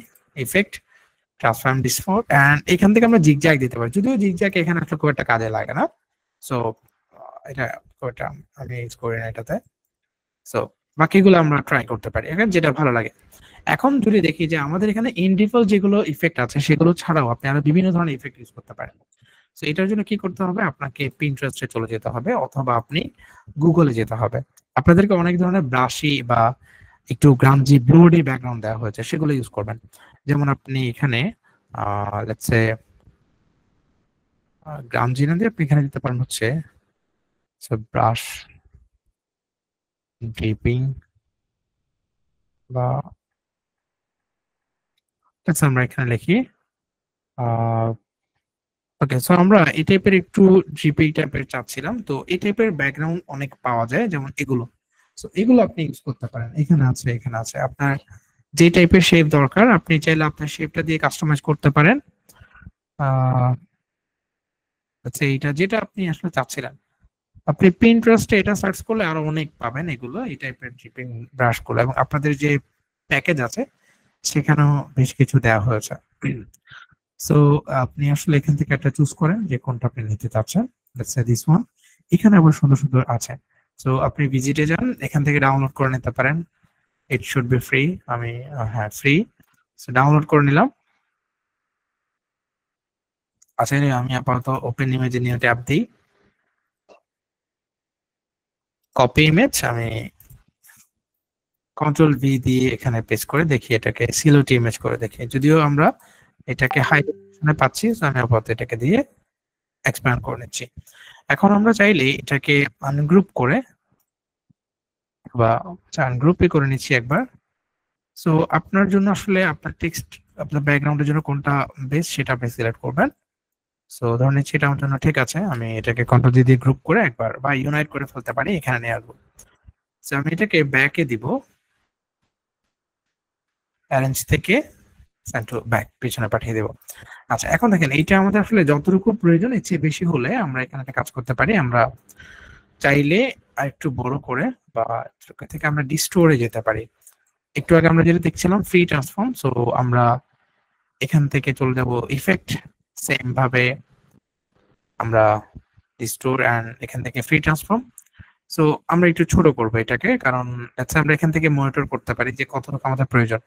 ইফেক্ট, ট্রান্সফর্ম ডিসফল্ট, এন্ড এখান থেকে আমরা জিগজ্যাগ দিতে পারি। যদিও জিগজ্যাগ এখানে আসলে খুব একটা কাজে লাগে না, সো এটা খুব একটা আমি ইউজ করি না এটাতে। সো বাকিগুলো আমরা ট্রাই করতে পারি, এখানে যেটা ভালো লাগে। এখন যদি দেখি যে আমাদের এখানে ইনডিফল্ট যেগুলো ইফেক্ট আছে সেগুলো ছাড়াও আপনি আরো বিভিন্ন ধরনের ইফেক্ট ইউজ করতে পারেন। তো এটার জন্য কি করতে হবে, আপনাকে পিন্টারেস্টে চলে যেতে হবে অথবা আপনি গুগলে যেতে হবে। আপনাদেরকে অনেক ধরনের ব্রাশি বা একটু গ্রামজি ব্লুডি ব্যাকগ্রাউন্ড দেওয়া হয়েছে, সেগুলো ইউজ করবেন। যেমন আপনি এখানে লেটস সে গ্রামজি না দিয়ে আপনি এখানে দিতে পারেন হচ্ছে ব্রাশ ড্রিপিং, বা আমরা এখানে লিখি ওকে। সো আমরা এই টাইপের একটু জিপি টাইপের চাচ্ছিলাম, তো এই টাইপের ব্যাকগ্রাউন্ড অনেক পাওয়া যায়, যেমন এগুলো। সো এগুলো আপনি ইউজ করতে পারেন, এখানে আছে, এখানে আছে। আপনার যে টাইপের শেপ দরকার আপনি চাইলে আপনার শেপটা দিয়ে কাস্টমাইজ করতে পারেন। আচ্ছা, এইটা যেটা আপনি আসলে চাচ্ছিলেন, আপনি পিন্টারেস্টে এটা সার্চ করলে আরো অনেক পাবেন এগুলো, এই টাইপের জিপিং ব্রাশ গুলো, এবং আপনাদের যে প্যাকেজ আছে সেখানেও বেশ কিছু দেওয়া হয়েছে। সো আপনি আসলে এখান থেকে একটা চুজ করেন যে কোনটা আপনি নিতে চাচ্ছেন। Let's say this one. এখানে আবার সুন্দর সুন্দর আছে, সো আপনি ভিজিটে যান, এখান থেকে ডাউনলোড করে নিতে পারেন। It should be free. আমি হ্যাঁ, ফ্রি। সো ডাউনলোড করে নিলাম। আচ্ছা, আমি আপাতত ওপেন ইমেজে নিয়ে ট্যাপ দিই, কপি ইমেজ, আমি কন্ট্রোল ভি দিয়ে এখানে পেস্ট করে দেখি, এটাকে সিলোটি ইমেজ করে দেখি। যদিও আমরা এটাকে হাই পাচ্ছি, আমি আপাতত এটাকে দিয়ে এক্সপ্যান্ড করে নিচ্ছি। এখন আমরা চাইলে এটাকে আনগ্রুপ করে বা আনগ্রুপই করে নিচ্ছি একবার। সো আপনার জন্য আসলে আপনার টেক্সট, আপনার ব্যাকগ্রাউন্ডের জন্য কোনটা বেস্ট সেটা আপনি সিলেক্ট করবেন। সো ধরে নিচ্ছি এটা আমার জন্য ঠিক আছে, আমি এটাকে কন্ট্রোল দিয়ে গ্রুপ করে একবার বা ইউনাইট করে ফেলতে পারি, এখানে নিয়ে আসবো। সো আমি এটাকে ব্যাকে দিব, অ্যারেঞ্জ থেকে সেন্ড টু ব্যাক, পিছনে পাঠিয়ে দেবো। আচ্ছা, এখন দেখেন এইটা আমাদের আসলে যতটুকু প্রয়োজন এর চেয়ে বেশি হলে আমরা এখানে একটা কাজ করতে পারি, আমরা চাইলে আর একটু বড় করে বা এখান থেকে আমরা ডিস্টোরে যেতে পারি। একটু আগে আমরা যেটা দেখছিলাম ফ্রি ট্রান্সফর্ম, সো আমরা এখান থেকে চলে যাব ইফেক্ট, সেম ভাবে আমরা ডিস্টোর অ্যান্ড এখান থেকে ফ্রি ট্রান্সফর্ম। সো আমরা একটু ছোট করবো এটাকে, কারণ আচ্ছা আমরা এখান থেকে মনিটর করতে পারি যে কতটুকু আমাদের প্রয়োজন।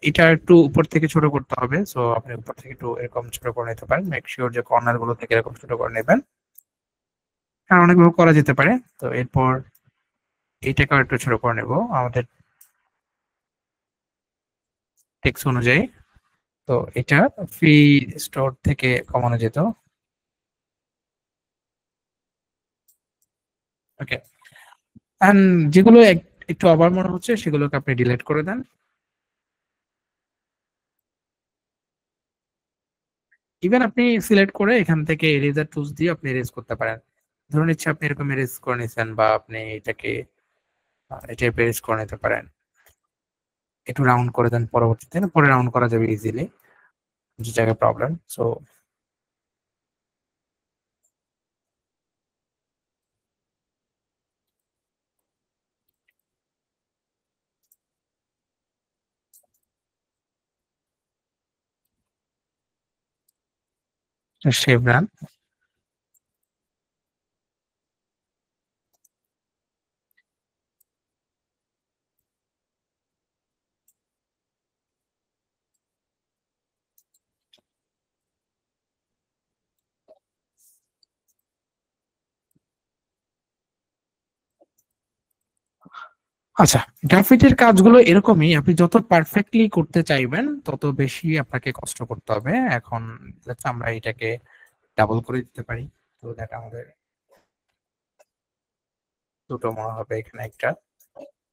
এটা একটু উপর থেকে ছোট করতে হবে, সো আপনি উপর থেকে একটু এরকম ছোট করে নিতে পারেন, মেক শিওর যে কর্নার গুলো থেকে এরকম ছোট করে নেবেন, কারণ অনেকগুলো করা যেতে পারে। তো এরপর এইটাকে একটু ছোট করে নেব আমাদের টেক্সট অনুযায়ী। তো এটা ফ্রি স্টোর থেকে কমানো যেত। ওকে, এন্ড যেগুলো একটু আবার মনে হচ্ছে সেগুলোকে আপনি ডিলিট করে দেন। ইভেন আপনি সিলেক্ট করে এখান থেকে এরেজার টুলস দিয়ে আপনি এরেজ করতে পারেন। ধরুন ইচ্ছে আপনি এরকম এরেজ করে নিছেন, বা আপনি এটাকে এটা এরেজ করে নিতে পারেন, একটু রাউন্ড করে দেন পরবর্তীতে, পরে রাউন্ড করা যাবে ইজিলি যে জায়গায় প্রবলেম। So save run. আচ্ছা, গ্রাফিটির কাজগুলো এরকমই, আপনি যত পারফেক্টলি করতে চাইবেন তত বেশি আপনাকে কষ্ট করতে হবে। এখন আমরা এটাকে ডাবল করে দিতে পারি, তো দেখ আমাদের দুটো মনে হবে, এখানে একটা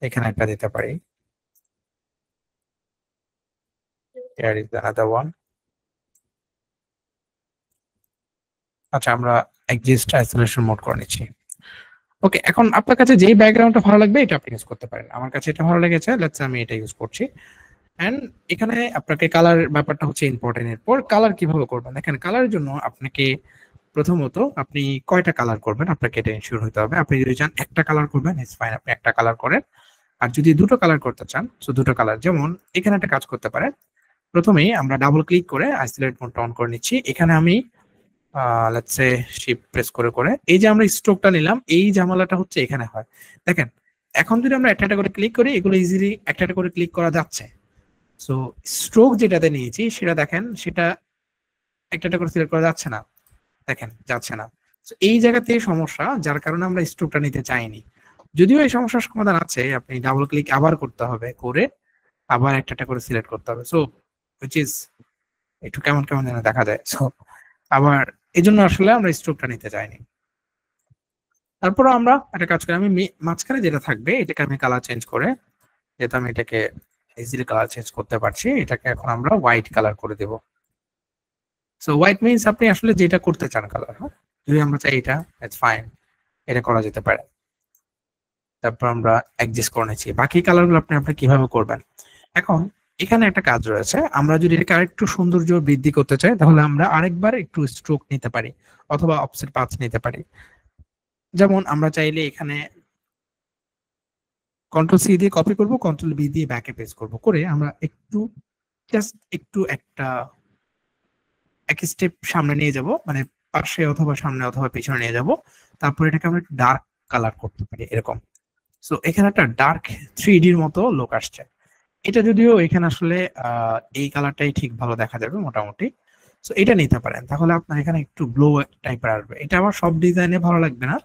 এখানে একটা দিতে পারি। Here is another one. আচ্ছা, আমরা এক্সিস্ট আইসোলেশন মোড করে নিচ্ছি। ওকে, এখন আপনার কাছে যেই ব্যাকগ্রাউন্ডটা ভালো লাগবে এটা আপনি ইউজ করতে পারেন। আমার কাছে এটা ভালো লেগেছে, লেটস আমি এটা ইউজ করছি। এন্ড এখানে আপনাকে কালার ব্যাপারটা হচ্ছে ইম্পর্টেন্ট। এরপর কালার কিভাবে করবেন, দেখেন কালারের জন্য আপনাকে প্রথমত আপনি কয়টা কালার করবেন আপনাকে এটা এনশিওর হতে হবে। আপনি যদি চান একটা কালার করবেন, ইটস ফাইন, আপনি একটা কালার করেন। আর যদি দুটো কালার করতে চান, তো দুটো কালার, যেমন এখানে একটা কাজ করতে পারেন। প্রথমেই আমরা ডাবল ক্লিক করে আইসোলেট মোডটা অন করে নিচ্ছি। এখানে আমি লেটস সে শিফট প্রেস করে করে এই যে আমরা স্ট্রোকটা নিলাম, এই ঝামেলাটা হচ্ছে এখানে হয়। দেখেন এখন যদি আমরা একটা একটা করে ক্লিক করি, এগুলো ইজিলি একটা একটা করে ক্লিক করা যাচ্ছে। সো স্ট্রোক যেটাতে নিয়েছি সেটা দেখেন, সেটা একটা একটা করে সিলেক্ট করা যাচ্ছে না, দেখেন যাচ্ছে না। So, এই জায়গাতে সমস্যা, যার কারণে আমরা স্ট্রোকটা নিতে চাইনি। যদিও এই সমস্যার সমাধান আছে, আপনি ডাবল ক্লিক আবার করতে হবে, করে আবার একটা একটা করে সিলেক্ট করতে হবে। সো হুইচ ইজ একটু কেমন কেমন যেন দেখা যায়। সো আবার এই জন্য আসলে আমরা স্ট্রোকটা নিতে চাইনি। তারপর আমরা একটা কাজ করি, আমি মাঝখানে যেটা থাকবে এটাকে আমি কালার চেঞ্জ করে, যেহেতু আমি এটাকে ইজিলি কালার চেঞ্জ করতে পারছি, এটাকে এখন আমরা হোয়াইট কালার করে দেব। সো হোয়াইট মিনস আপনি আসলে যেটা করতে চান কালার, হ্যাঁ, যদি আমরা চাই এটা, ইটস ফাইন, এটা করা যেতে পারে। তারপর আমরা অ্যাডজাস্ট করে নিচ্ছি বাকি কালারগুলো আপনি আপনি কিভাবে করবেন। এখন এখানে একটা কাজ রয়েছে, আমরা যদি এটাকে আরেকটু সৌন্দর্য বৃদ্ধি করতে চাই তাহলে আমরা আরেকবার একটু স্ট্রোক নিতে পারি, অথবা অফসেট পাথ নিতে পারি। যেমন আমরা চাইলে এখানে কন্ট্রোল সি দিয়ে কপি করব, কন্ট্রোল বি দিয়ে ব্যাকে পেস্ট করব, করে আমরা একটু জাস্ট একটু এক স্টেপ সামনে নিয়ে যাব, মানে পাশে অথবা সামনে অথবা পিছনে নিয়ে যাব। তারপর এটাকে আমরা একটু ডার্ক কালার করতে পারি এরকম। সো এখানে একটা ডার্ক 3D-র মতো লোক আসছে। এটা যদিও এখানে আসলে এই কালারটাই ঠিক ভালো দেখা যাবে মোটামুটি। সো এটা নিতে পারেন, তাহলে আপনার এখানে একটু গ্লো টাইপের আসবে। এটা আবার সব ডিজাইনে ভালো লাগবে না।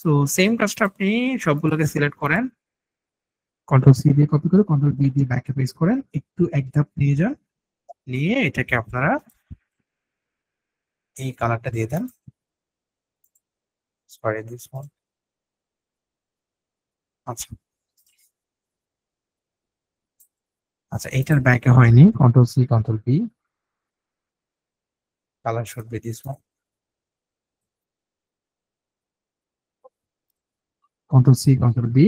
সো সেম কাজটা আপনি সবগুলোকে সিলেক্ট করেন, কন্ট্রোল সি দিয়ে কপি করে কন্ট্রোল বি দিয়ে ব্যাকে পেস্ট করেন, একটু এক ধাপ নিয়ে যান, নিয়ে এটাকে আপনারা এই কালারটা দিয়ে দেন। Sorry, this one. আচ্ছা আচ্ছা, এইটার ব্যাকে হয়নি, control C control B, color should be this one. Control C, Control B,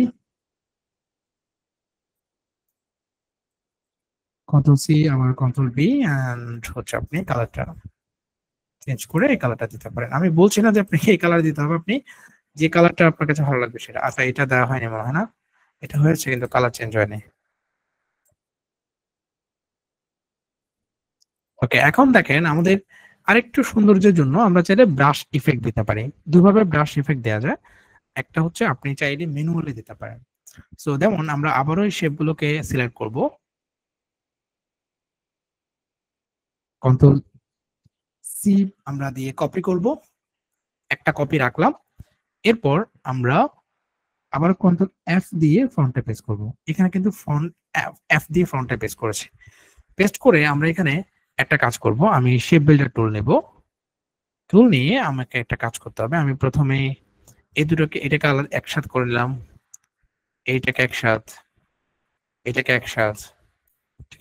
Control C আবার Control B and হচ্ছে আপনি কালারটা চেঞ্জ করে এই কালারটা দিতে পারেন। আমি বলছি না যে আপনি এই কালার দিতে হবে, আপনি যে কালারটা আপনার কাছে ভালো লাগবে সেটা। আচ্ছা, এটা দেওয়া হয়নি মনে হয় না, এটা হয়েছে কিন্তু কালার চেঞ্জ হয়নি। ওকে, এখন দেখেন আমাদের আরেকটু সৌন্দর্যের জন্য আমরা চাইলে ব্রাশ ইফেক্ট দিতে পারি। দুভাবে ব্রাশ ইফেক্ট দেওয়া যায়। একটা হচ্ছে আপনি চাইলে ম্যানুয়ালি দিতে পারেন। সো যেমন আমরা আবারও এই শেপগুলোকে সিলেক্ট করব, কন্ট্রোল সি আমরা দিয়ে কপি করব, একটা কপি রাখলাম। এরপর আমরা আবার কন্ট্রোল এফ দিয়ে ফ্রন্টে পেস্ট করব। এখানে কিন্তু ফ্রন্ট এফ দিয়ে ফ্রন্টে পেস্ট করেছি। পেস্ট করে আমরা এখানে একটা কাজ করব, আমি শেপ বিল্ডার টুল নেব। টুল নিয়ে আমাকে একটা কাজ করতে হবে। আমি প্রথমে এই দুটোকে, এটাকে আলাদা একসাথে করে নিলাম, এইটাকে একসাথ, এটাকে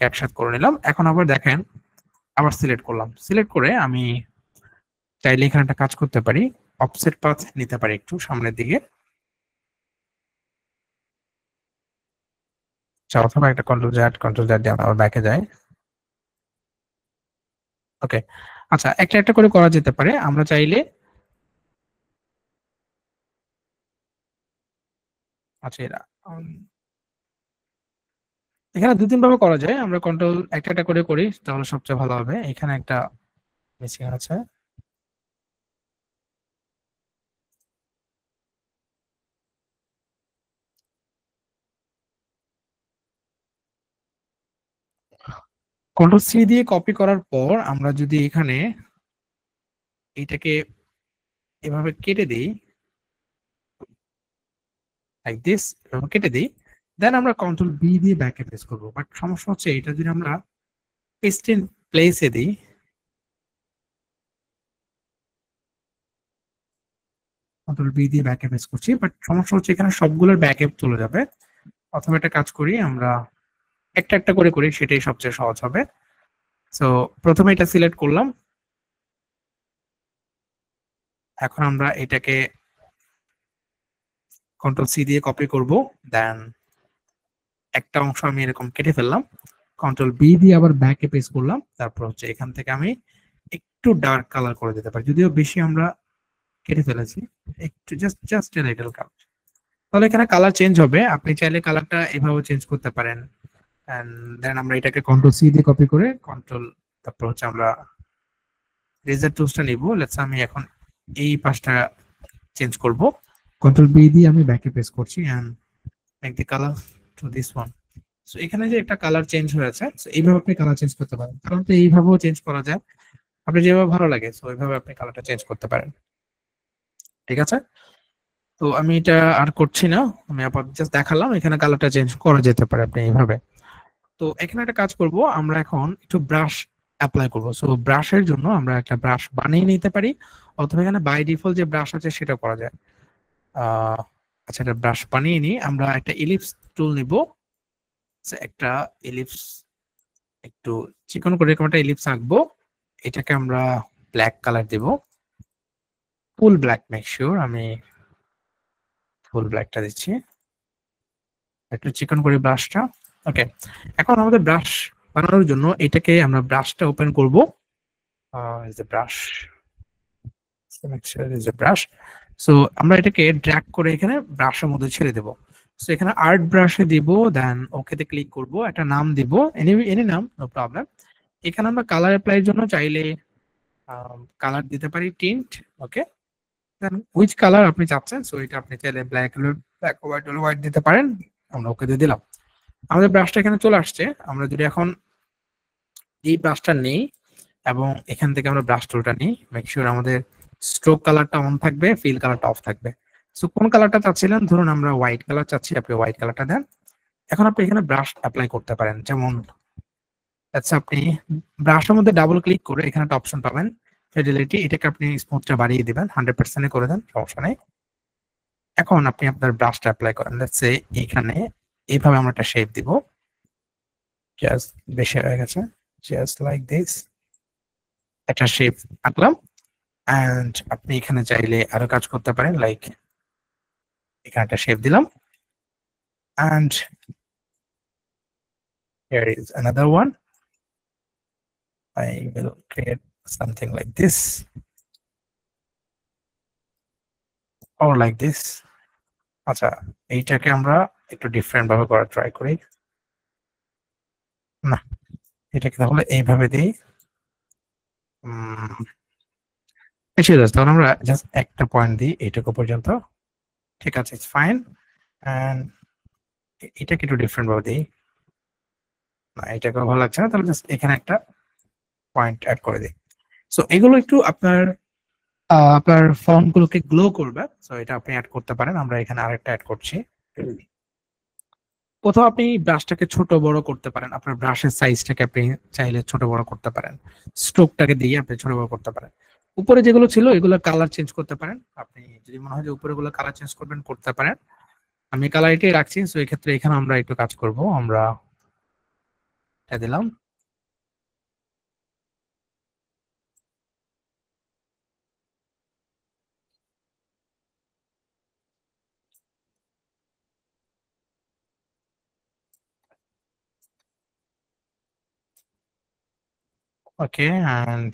একসাথ করে নিলাম। এখন আবার দেখেন আবার সিলেক্ট করলাম, সিলেক্ট করে আমি চাইলে এখানে একটা কাজ করতে পারি, অফসেট পাথ নিতে পারি একটু সামনের দিকে, অথবা একটা কন্ট্রোল জেড দিয়ে আমরা ব্যাকে যাই। ওকে, আচ্ছা, একটা একটা করে করা যেতে পারে। আমরা চাইলে আচ্ছা এখানে দু তিন ভাবে করা যায়। আমরা কন্ট্রোল একটা একটা করে করি তাহলে সবচেয়ে ভালো হবে। এখানে একটা মিসিং আছে, কন্ট্রোল সি দিয়ে কপি করার পর আমরা যদি এখানে এটাকে এভাবে কেটে দিই, লাইক দিস, এভাবে কেটে দিই, দেন আমরা কন্ট্রোল বি দিয়ে ব্যাকে পেস্ট করবো। বাট সমস্যা হচ্ছে এটা যদি আমরা পেস্ট ইন প্লেসে দিই, কন্ট্রোল বি দিয়ে ব্যাকে পেস্ট করছি, বাট সমস্যা হচ্ছে এখানে সবগুলোর ব্যাকে চলে যাবে। অথবা একটা কাজ করি, আমরা একটা একটা করে করি, সেটাই সবচেয়ে সহজ হবে। সো প্রথমে এটা সিলেক্ট করলাম, এখন আমরা এটাকে কন্ট্রোল সি দিয়ে কপি করব, দেন একটা অংশ আমি এরকম কেটে ফেললাম, কন্ট্রোল বি দিয়ে আবার ব্যাকে পেস্ট করলাম। তারপর হচ্ছে এখান থেকে আমি একটু ডার্ক কালার করে দিতে পারি, যদিও বেশি আমরা কেটে ফেলেছি, একটু জাস্ট এ লিটল কালার। তাহলে এখানে কালার চেঞ্জ হবে। আপনি চাইলে কালারটা এভাবে চেঞ্জ করতে পারেন। এন্ড দেন আমরা এটাকে কন্ট্রোল সি দিয়ে কপি করে কন্ট্রোল, তারপর হচ্ছে আমরা রেজার টুলসটা নিব। লেটস আমি এখন এই পাশটা চেঞ্জ করব, কন্ট্রোল বি দিয়ে আমি ব্যাকে পেস্ট করছি and make the colour to this one. So এখানে যে একটা কালার চেঞ্জ হয়েছে, সো এইভাবে আপনি কালার চেঞ্জ করতে পারেন। কারণ তো এইভাবেও চেঞ্জ করা যায়, আপনি যেভাবে ভালো লাগে সো ওইভাবে আপনি কালারটা চেঞ্জ করতে পারেন। ঠিক আছে, তো আমি এটা আর করছি না, আমি আপাতত জাস্ট দেখালাম এখানে কালারটা চেঞ্জ করা যেতে পারে আপনি এইভাবে। তো এখানে একটা কাজ করব, আমরা এখন একটু ব্রাশ অ্যাপ্লাই করব। সো ব্রাশের জন্য আমরা একটা ব্রাশ বানিয়ে নিতে পারি, অথবা এখানে বাই ডিফল্ট যে ব্রাশ আছে সেটা করা যায়। আচ্ছা, একটা ব্রাশ বানিয়ে নিই। আমরা একটা ইলিপস টুল নিব, একটা ইলিপস একটু চিকন করে এরকম একটা ইলিপস আঁকবো। এটাকে আমরা ব্ল্যাক কালার দেব, ফুল ব্ল্যাক, মেক শিওর আমি ফুল ব্ল্যাকটা দিচ্ছি, একটু চিকন করে ব্রাশটা। ওকে, এখন আমাদের ব্রাশ বানানোর জন্য এটাকে আমরা ব্রাশটা ওপেন করব, is the brush, so make sure is a brush. So আমরা এটাকে ড্র্যাগ করে এখানে ব্রাশের মধ্যে ছেড়ে দেব। সো এখানে আর্ট ব্রাশে দিব, দেন ওকেতে ক্লিক করব, একটা নাম দিব, এনি নাম, নো প্রবলেম। এখানে আমরা কালার অ্যাপ্লাইয়ের জন্য চাইলে কালার দিতে পারি tint. Okay, then which colour আপনি চাচ্ছেন, সো এটা আপনি চাইলে ব্ল্যাক হোয়াইট দিতে পারেন। আমরা ওকে দিয়ে দিলাম, আমাদের ব্রাশটা এখানে চলে আসছে। আমরা যদি এখন এই ব্রাশটা নেই এবং এখান থেকে আমরা ব্রাশ টুলটা নিই, মেক শিওর আমাদের স্ট্রোক কালারটা অন থাকবে, ফিল কালারটা অফ থাকবে। সো কোন কালারটা চাচ্ছিলেন, ধরুন আমরা হোয়াইট কালার চাচ্ছি, আপনি হোয়াইট কালারটা দেন। এখন আপনি এখানে ব্রাশ অ্যাপ্লাই করতে পারেন, যেমন আচ্ছা আপনি ব্রাশের মধ্যে ডাবল ক্লিক করে এখানে একটা অপশন পাবেন ফিডেলিটি, এটাকে আপনি স্মুথটা বাড়িয়ে দিবেন, 100% করে দেন, সমস্যা নেই। এখন আপনি আপনার ব্রাশটা অ্যাপ্লাই করেন, লেটস সে এখানে এইভাবে আমরা একটা শেপ দিব, জাস্ট বেশি হয়ে গেছে, জাস্ট লাইক দিস। একটা শেপ আঁকলাম। এন্ড আপনি এখানে চাইলে আরো কাজ করতে পারেন, লাইক এখানে একটা শেপ দিলাম, and here is another one. I will create something like this or like this. আচ্ছা, এইটাকে আমরা একটু ডিফারেন্ট ভাবে করার ট্রাই করি। না, এটাকে তাহলে এইভাবে দিই। বেশি হয়ে যাচ্ছে, তখন আমরা জাস্ট একটা পয়েন্ট দিই এইটুকু পর্যন্ত। ঠিক আছে, ইটস ফাইন। এন্ড এটাকে একটু ডিফারেন্ট ভাবে দিই। না, এটাকে ভালো লাগছে না, তাহলে জাস্ট এখানে একটা পয়েন্ট অ্যাড করে দিই। সো এগুলো একটু আপনার ফন্ট গুলোকে গ্লো করবে। সো এটা আপনি অ্যাড করতে পারেন। আমরা এখানে আরেকটা অ্যাড করছি। কোথাও আপনি ব্রাশটাকে ছোট বড় করতে পারেন, আপনার ব্রাশের সাইজটাকে আপনি চাইলে ছোট বড় করতে পারেন, স্ট্রোকটাকে দিয়ে আপনি ছোট বড় করতে পারেন। উপরে যেগুলো ছিল এগুলো কালার চেঞ্জ করতে পারেন। আপনি যদি মনে হয় যে উপরে গুলো কালার চেঞ্জ করবেন, করতে পারেন। আমি কালার এটাই রাখছি। সো এক্ষেত্রে এখানে আমরা একটু কাজ করব। আমরা এটা দিলাম। ওকে, এন্ড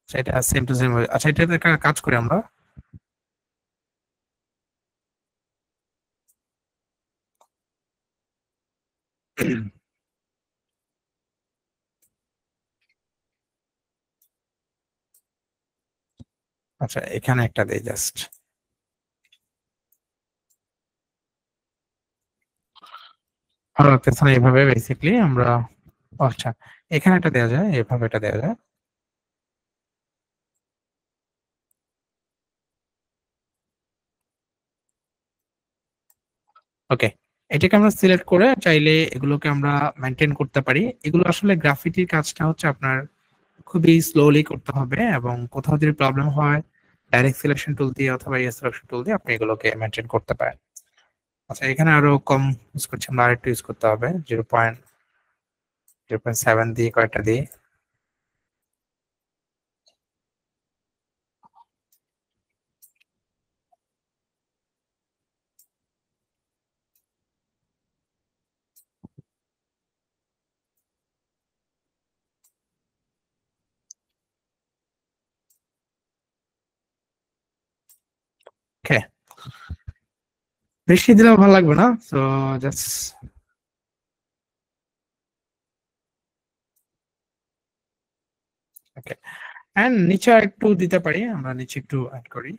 এটা সেম টু সেম। আচ্ছা, এটাতে একটা কাজ করি আমরা। আচ্ছা, এখানে একটা দেই জাস্ট। ভালো লাগতেছে না এইভাবে, বেসিক্যালি আমরা। আচ্ছা, এখানে একটা দেওয়া যায়, এভাবে এটা দেওয়া যায়। ওকে, এটাকে আমরা সিলেক্ট করে চাইলে এগুলোকে আমরা মেনটেন করতে পারি। এগুলো আসলে গ্রাফিটির কাজটা হচ্ছে আপনার খুবই স্লোলি করতে হবে, এবং কোথাও যদি প্রবলেম হয় ডাইরেক্ট সিলেকশন টুল দিয়ে অথবা ইয়ে সিলেকশন টুল দিয়ে আপনি এগুলোকে মেনটেন করতে পারেন। আচ্ছা, এখানে আরো কম ইউজ করছি আমরা, আরেকটু ইউজ করতে হবে। 0.7 দিয়ে কয়েকটা দিই। ওকে, বেশি দিলেও ভালো লাগবে না, তো জাস্ট ওকে। এন্ড নিচে একটু দিতে পারি, আমরা নিচে একটু অ্যাড করি।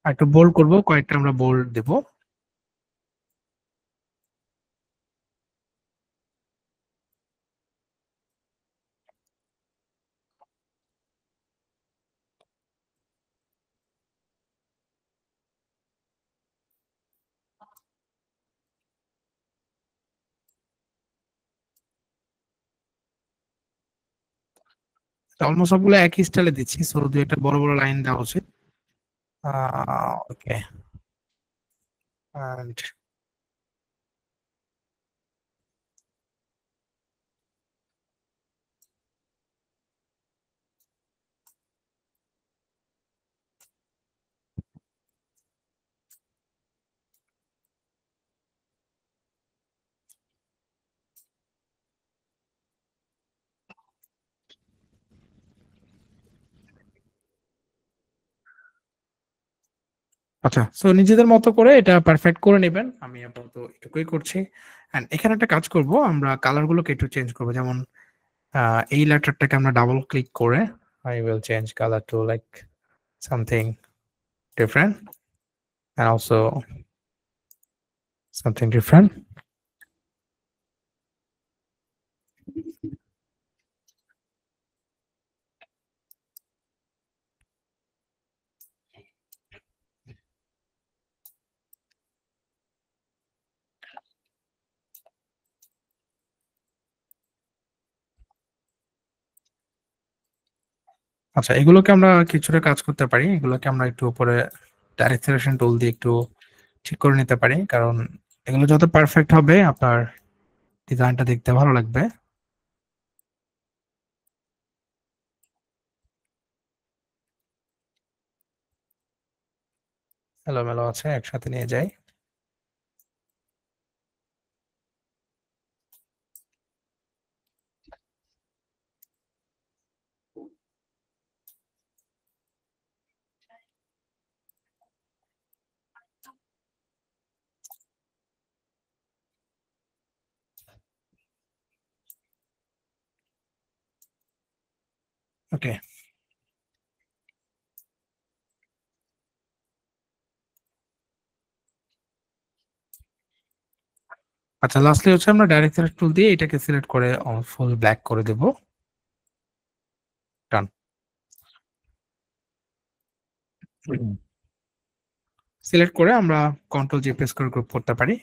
আর একটু বোল্ড করবো, কয়েকটা আমরা বোল্ড দেবো। অলমোস্ট সবগুলো একই স্টাইলে দিচ্ছি, সো দু একটা বড় বড় লাইন দেওয়া উচিত। ওকে, and আচ্ছা, সো নিজেদের মতো করে এটা পারফেক্ট করে নেবেন। আমি আপাতত এটুকুই করছি। এন্ড এখানে একটা কাজ করব, আমরা কালার গুলোকে একটু চেঞ্জ করবো। যেমন এই লেটারটাকে আমরা ডাবল ক্লিক করে I will change colour to like something different, and also something different. আচ্ছা, এগুলোকে আমরা কিছুটা কাজ করতে পারি। এগুলোকে আমরা একটু উপরে ডাইরেক্ট সিলেকশন টুল দিয়ে একটু ঠিক করে নিতে পারি। কারণ এগুলো যত পারফেক্ট হবে আপনার ডিজাইনটা দেখতে ভালো লাগবে। এলোমেলো আছে, একসাথে নিয়ে যাই। ওকে। আচ্ছা, লাস্টলি হচ্ছে আমরা ডাইরেক্ট সিলেক্ট টুল দিয়ে এটাকে সিলেক্ট করে ফুল ব্ল্যাক করে দেব। ডান। সিলেক্ট করে আমরা কন্ট্রোল জি প্রেস করে গ্রুপ করতে পারি।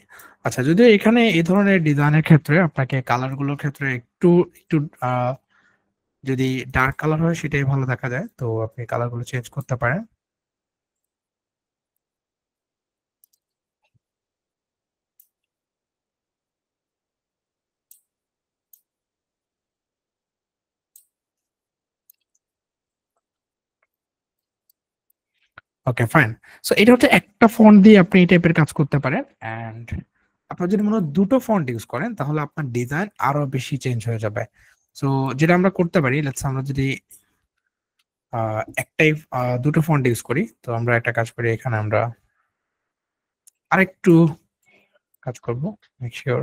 আচ্ছা, যদিও এখানে এই ধরনের ডিজাইনের ক্ষেত্রে আপনাকে কালার গুলোর ক্ষেত্রে একটু একটু যদি ডার্ক কালার হয় সেটাই ভালো দেখা যায়, তো আপনি কালার গুলো চেঞ্জ করতে পারেন। ওকে, ফাইন। সো এটা হচ্ছে একটা ফন্ট দিয়ে আপনি এই টাইপের কাজ করতে পারেন। এন্ড আপনার যদি মনে হয় দুটো ফন্ট ইউজ করেন তাহলে আপনার ডিজাইন আরো বেশি চেঞ্জ হয়ে যাবে। সো যেটা আমরা করতে পারি, লেটস আমরা যদি একটাই দুটো ফন্ট ইউজ করি, তো আমরা একটা কাজ করি, এখানে আমরা আরেকটু কাজ করব। মেক শিওর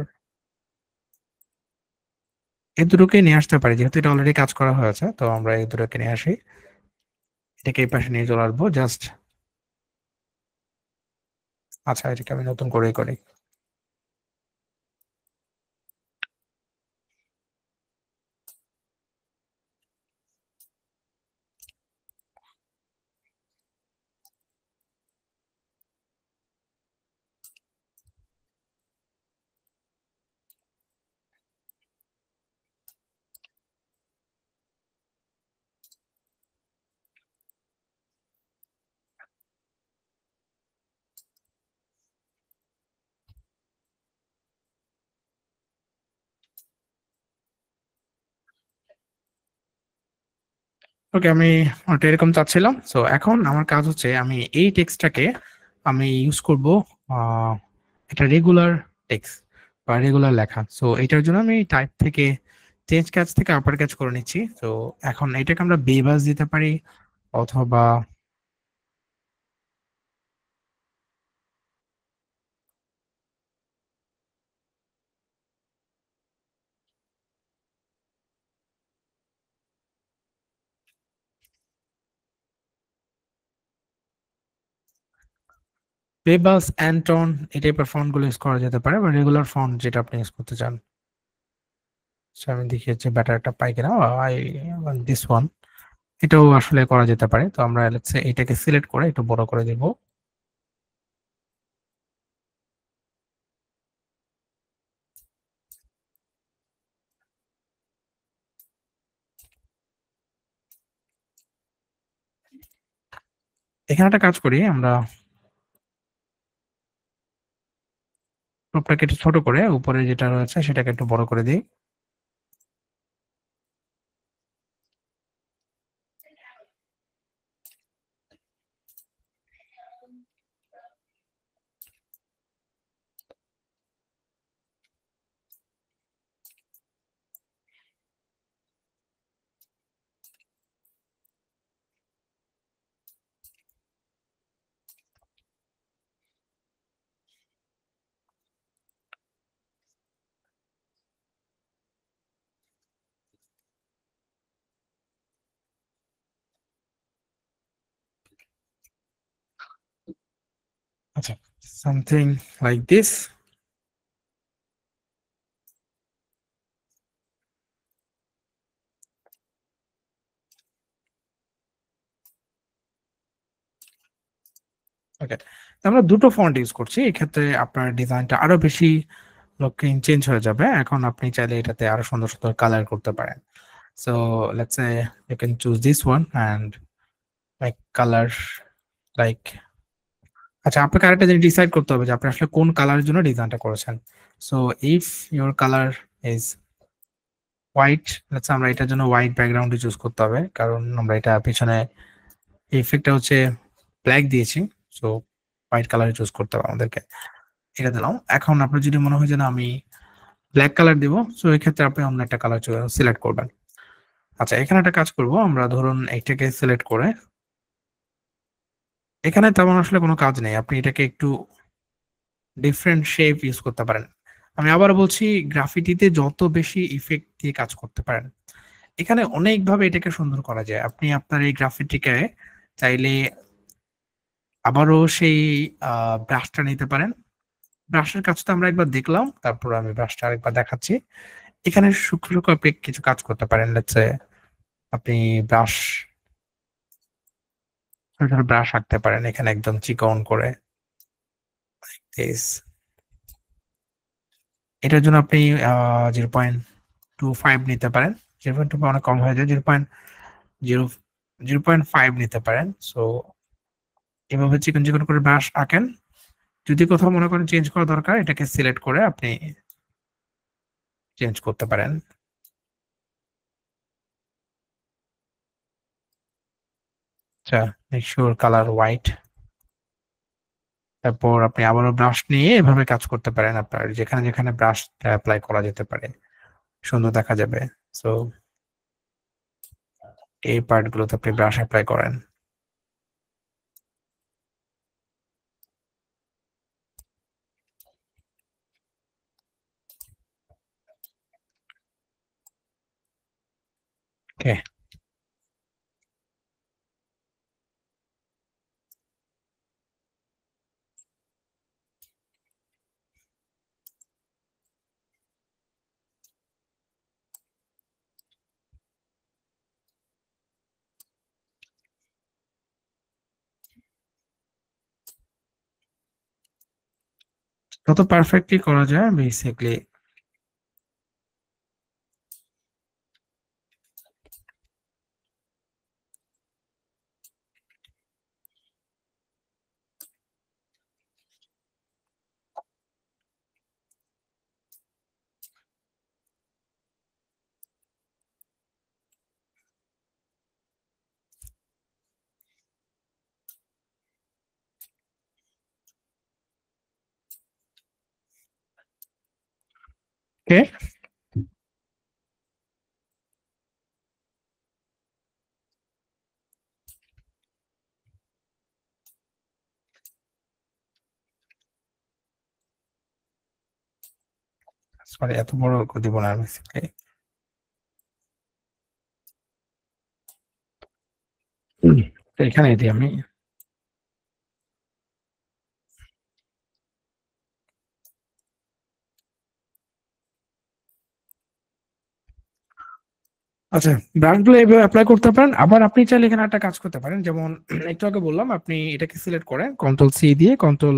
এই দুটোকে নিয়ে আসতে পারি, যেহেতু এটা অলরেডি কাজ করা হয়েছে, তো আমরা এই দুটোকে নিয়ে আসি, এটাকে এই পাশে নিয়ে চলে আসবো জাস্ট। আচ্ছা, এটাকে আমি নতুন করেই করি। ওকে, আমি ওটা এরকম চাচ্ছিলাম। সো এখন আমার কাজ হচ্ছে আমি এই টেক্সটটাকে আমি ইউজ করব একটা রেগুলার টেক্সট বা রেগুলার লেখা। সো এটার জন্য আমি টাইপ থেকে চেঞ্জ ক্যাচ থেকে আপার ক্যাচ করে নিচ্ছি। তো এখন এটাকে আমরা বেবাস দিতে পারি অথবা বেবাস, অ্যান্টন এই টাইপের ফন্ট গুলো ইউজ করা যেতে পারে, বা রেগুলার ফন্ট যেটা আপনি ইউজ করতে চান। So, আমি দেখি হচ্ছে ব্যাটার একটা পাই কিনা। আই দিস ওয়ান, এটাও আসলে করা যেতে পারে। তো আমরা let's say এটাকে সিলেক্ট করে একটু বড় করে দেব। এখানে একটা কাজ করি, আমরা টপটাকে একটু ছোট করে উপরে যেটা রয়েছে সেটাকে একটু বড় করে দিই। আচ্ছা, সামথিং লাইক দিস। ওকে, আমরা দুটো ফন্ট ইউজ করছি, এক্ষেত্রে আপনার ডিজাইনটা আরো বেশি লুকিং চেঞ্জ হয়ে যাবে। এখন আপনি চাইলে এটাতে আরো সুন্দর সুন্দর কালার করতে পারেন। So let's say you can choose this one and like color like আচ্ছা আপনাকে আরেকটা জিনিস ডিসাইড করতে হবে যে আপনি আসলে কোন কালারের জন্য ডিজাইনটা করেছেন। So if your colour is white, let's আমরা এটার জন্য হোয়াইট ব্যাকগ্রাউন্ডে চুজ করতে হবে, কারণ আমরা এটা পিছনে ইফেক্টটা হচ্ছে ব্ল্যাক দিয়েছি। সো হোয়াইট কালারে চুজ করতে হবে আমাদেরকে। এটা দিলাম। এখন আপনার যদি মনে হয় যে না আমি ব্ল্যাক কালার দিব, সো এই ক্ষেত্রে আপনি অন্য একটা কালার সিলেক্ট করবেন। আচ্ছা এখানে একটা কাজ করব, আমরা ধরুন এইটাকে সিলেক্ট করে, এখানে তেমন আসলে কোনো কাজ নেই, আপনি এটাকে একটু ডিফারেন্ট শেপ ইউজ করতে পারেন। আমি আবার বলছি গ্রাফিটিতে যত বেশি ইফেক্ট দিয়ে কাজ করতে পারেন, এখানে অনেকভাবে এটাকে সুন্দর করা যায়। আপনি আপনার এই গ্রাফিটিকে চাইলে আবারও সেই ব্রাশটা নিতে পারেন। ব্রাশের কাজটা আমরা একবার দেখলাম, তারপর আমি ব্রাশটা আরেকবার দেখাচ্ছি। এখানে সূক্ষ্ম সূক্ষ্ম আপনি কিছু কাজ করতে পারেন। লেটস সে আপনি ব্রাশ ব্রাশ আঁকতে পারেন এখানে একদম চিকন করে। এটার জন্য আপনি 0.25 নিতে পারেন। 0.25 অনেক কম হয়ে যায়, 0.5 নিতে পারেন। সো এভাবে চিকন চিকন করে ব্রাশ আঁকেন। যদি কোথাও মনে করেন চেঞ্জ করা দরকার, এটাকে সিলেক্ট করে আপনি চেঞ্জ করতে পারেন। আচ্ছা মেক শিওর কালার হোয়াইট। তারপর আপনি আবারও ব্রাশ নিয়ে এভাবে কাজ করতে পারেন, আপনার যেখানে যেখানে ব্রাশ অ্যাপ্লাই করা যেতে পারে সুন্দর দেখা যাবে। সো এই পার্ট গুলোতে আপনি ব্রাশ অ্যাপ্লাই করেন। ওকে, যত পারফেক্টলি করা যায় বেসিক্যালি। ওকে, সরি এত বড় দিব না বেসিক্যালি। এখানে দিই আমি। আচ্ছা ব্রাশগুলো এইভাবে অ্যাপ্লাই করতে পারেন। আবার আপনি চাইলে এখানে একটা কাজ করতে পারেন, যেমন একটু আগে বললাম আপনি এটাকে সিলেক্ট করেন, কন্ট্রোল সি দিয়ে কন্ট্রোল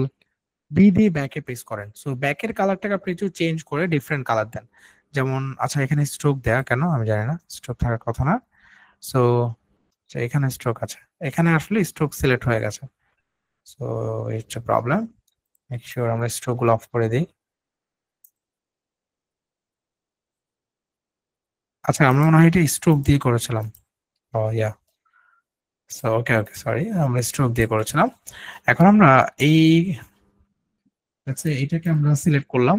বি দিয়ে ব্যাকে পেস্ট করেন। সো ব্যাকের কালারটাকে আপনি একটু চেঞ্জ করে ডিফারেন্ট কালার দেন। যেমন আচ্ছা এখানে স্ট্রোক দেয়া কেন আমি জানি না, স্ট্রোক থাকার কথা না। সো এখানে স্ট্রোক আছে, এখানে আসলে স্ট্রোক সিলেক্ট হয়ে গেছে। So it's a problem, make sure আমরা স্ট্রোক গুলো অফ করে দিই। আচ্ছা আমরা মনে হয় এটা স্ট্রোক দিয়ে করেছিলাম। ও ইয়া, সো ওকে ওকে সরি, আমরা স্ট্রোক দিয়ে করেছিলাম। এখন আমরা এই এটাকে আমরা সিলেক্ট করলাম,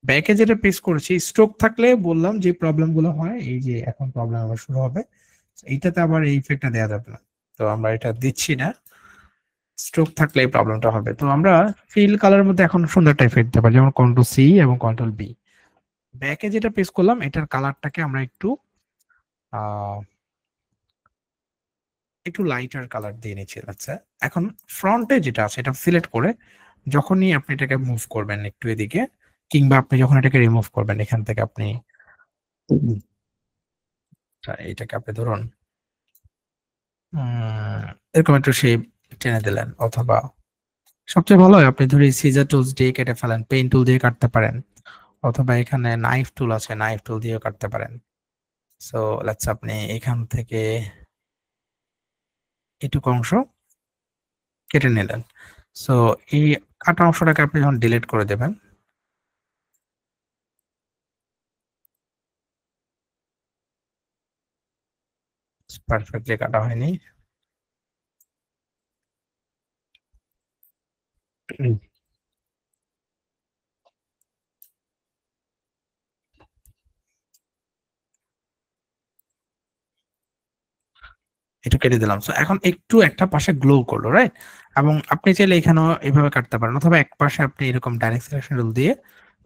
ব্যাকে যেটা পেস্ট করেছি, স্ট্রোক থাকলে বললাম যে প্রবলেম গুলো হয়, এই যে এখন প্রবলেম আবার শুরু হবে। এইটাতে আবার এই ইফেক্টটা দেওয়া যাবে না, তো আমরা এটা দিচ্ছি না। স্ট্রোক থাকলে এই প্রবলেমটা হবে। তো আমরা ফিল কালারের মধ্যে এখন সুন্দর একটা ইফেক্ট দিতে পারি, যেমন কন্ট্রোল সি এবং কন্ট্রোল বি। ব্যাকে যেটা পেস্ট করলাম এটার কালারটাকে আমরা একটু একটু লাইটার কালার দিয়ে নিচ্ছি। আচ্ছা এখন ফ্রন্টে যেটা আছে এটা সিলেক্ট করে যখনই আপনি এটাকে মুভ করবেন একটু এদিকে, কিংবা আপনি যখন এটাকে রিমুভ করবেন এখান থেকে আপনি এটাকে আপনি ধরুন এরকম একটু শেপ টেনে দিলেন, অথবা সবচেয়ে ভালো হয় আপনি ধরে সিজার টুলস দিয়ে কেটে ফেলেন, পেন টুল দিয়ে কাটতে পারেন, অথবা এখানে নাইফ টুল আছে, নাইফ টুল দিয়েও কাটতে পারেন। সো লেটস আপনি এখান থেকে এটুকু অংশ কেটে নিলেন। সো এই কাটা অংশটাকে আপনি যখন ডিলিট করে দেবেন, পারফেক্টলি কাটা হয়নি। একটু কেটে দিলাম। সো এখন একটু একটা পাশে গ্লো করলো, রাইট? এবং আপনি চাইলে এখানেও এভাবে কাটতে পারেন, অথবা এক পাশে আপনি এরকম ডাইরেক্ট সিলেকশন টুল দিয়ে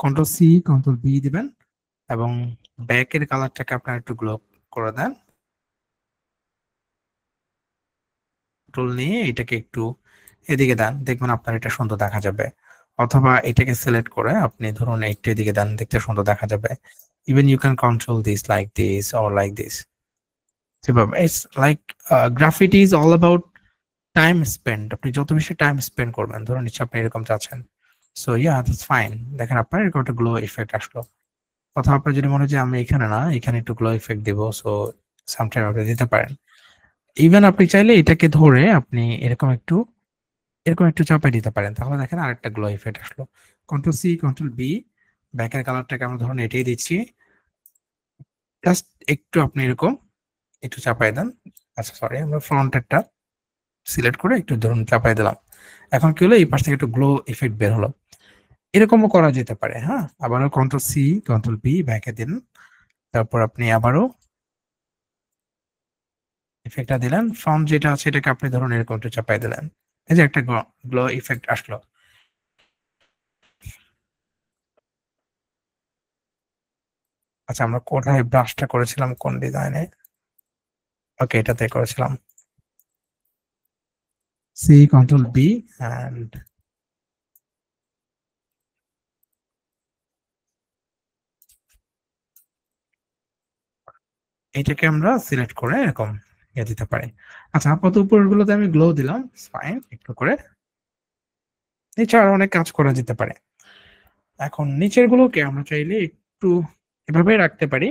কন্ট্রোল সি কন্ট্রোল বি দিবেন এবং ব্যাকের কালারটাকে আপনার একটু গ্লো করে দেন। টুল নিয়ে এটাকে একটু এদিকে দেন, দেখবেন আপনার এটা সুন্দর দেখা যাবে। অথবা এটাকে সিলেক্ট করে আপনি ধরুন একটু এদিকে দেন, দেখতে সুন্দর দেখা যাবে। Even you can control this like this or like this. সেভাবে it's like graffiti is all about time spend. আপনি যত বেশি টাইম স্পেন্ড করবেন, ধরুন নিশ্চয় আপনি এরকম চাচ্ছেন, সো ইয়া দ্যাটস ফাইন। দেখেন আপনার এরকম একটা গ্লো ইফেক্ট আসলো। অথবা আপনার যদি মনে হয় যে আমি এখানে না, এখানে একটু গ্লো ইফেক্ট দিব, সো সামটাইম আপনি দিতে পারেন। ইভেন আপনি চাইলে এটাকে ধরে আপনি এরকম একটু চাপাই দিতে পারেন, তাহলে দেখেন আরেকটা গ্লো ইফেক্ট আসলো। কন্ট্রোল সি কন্ট্রোল বি, ব্যাকের কালারটাকে আমরা ধরুন এটাই দিচ্ছি, জাস্ট একটু আপনি এরকম একটু চাপাই দেন। আচ্ছা সরি, আমরা ফ্রন্টেরটা সিলেক্ট করে একটু ধরুন চাপাই দিলাম। এখন কি হলো, এই পাশ থেকে একটু গ্লো ইফেক্ট বের হলো। এরকমও করা যেতে পারে। হ্যাঁ, আবারও কন্ট্রোল সি কন্ট্রোল বি ব্যাকে দিন, তারপর আপনি আবারও ইফেক্টটা দিলেন, ফ্রন্ট যেটা আছে এটাকে আপনি ধরুন এরকম একটু চাপাই দিলেন, এই যে একটা গ্লো ইফেক্ট আসলো। আচ্ছা, আমরা কোথায় ব্রাশটা করেছিলাম, কোন ডিজাইনে? ওকে, এটাতে করেছিলাম। সি কন্ট্রোল বি অ্যান্ড এটাকে আমরা সিলেক্ট করে এরকম দিতে পারি। আচ্ছা, আপাতত উপরের গুলোতে আমি গ্লো দিলাম, ফাইন। একটু করে নিচে আরো অনেক কাজ করা যেতে পারে। এখন নিচের গুলোকে আমরা চাইলে একটু এভাবে রাখতে পারি।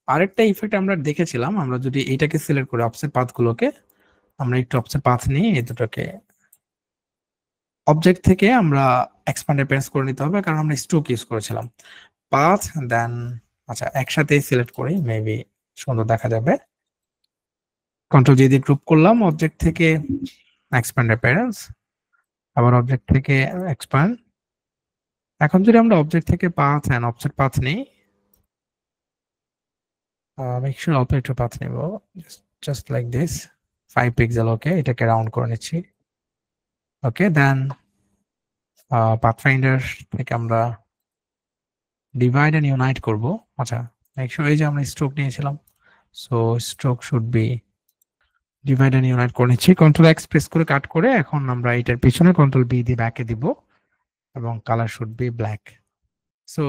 আরেকটা ইফেক্ট আমরা দেখেছিলাম, আমরা যদি এইটাকে সিলেক্ট করে অফসেট পাথ গুলোকে, আমরা একটু অফসেট পাথ নিয়ে এই দুটোকে অবজেক্ট থেকে আমরা এক্সপ্যান্ড অ্যাপিয়ারেন্স করে নিতে হবে, কারণ আমরা স্ট্রোক ইউজ করেছিলাম। পাথ দেন, আচ্ছা একসাথে সিলেক্ট করি, মেবি সুন্দর দেখা যাবে। কন্ট্রোল জি দিয়ে গ্রুপ করলাম অবজেক্ট থেকে এক্সপ্যান্ড অ্যাপিয়ারেন্স, আবার অবজেক্ট থেকে এক্সপ্যান্ড। এখন যদি আমরা অবজেক্ট থেকে পাথ এন্ড অফসেট পাথ নিই, মেক শিওর অল্প একটু পাথ নেব, জাস্ট লাইক দিস 5 পিক্সেল। ওকে, এটাকে রাউন্ড করে নিচ্ছি। ওকে, দেন পাথফাইন্ডার থেকে আমরা ডিভাইড এন্ড ইউনাইট করব। আচ্ছা, মেক শিওর এই যে আমরা স্ট্রোক নিয়েছিলাম, so stroke should be divide and unite করে নিচ্ছি। কন্ট্রোল এক্স প্রেস করে কাট করে এখন আমরা এটার পিছনে কন্ট্রোল বি দিয়ে ব্যাকে দিব এবং colour should be black. So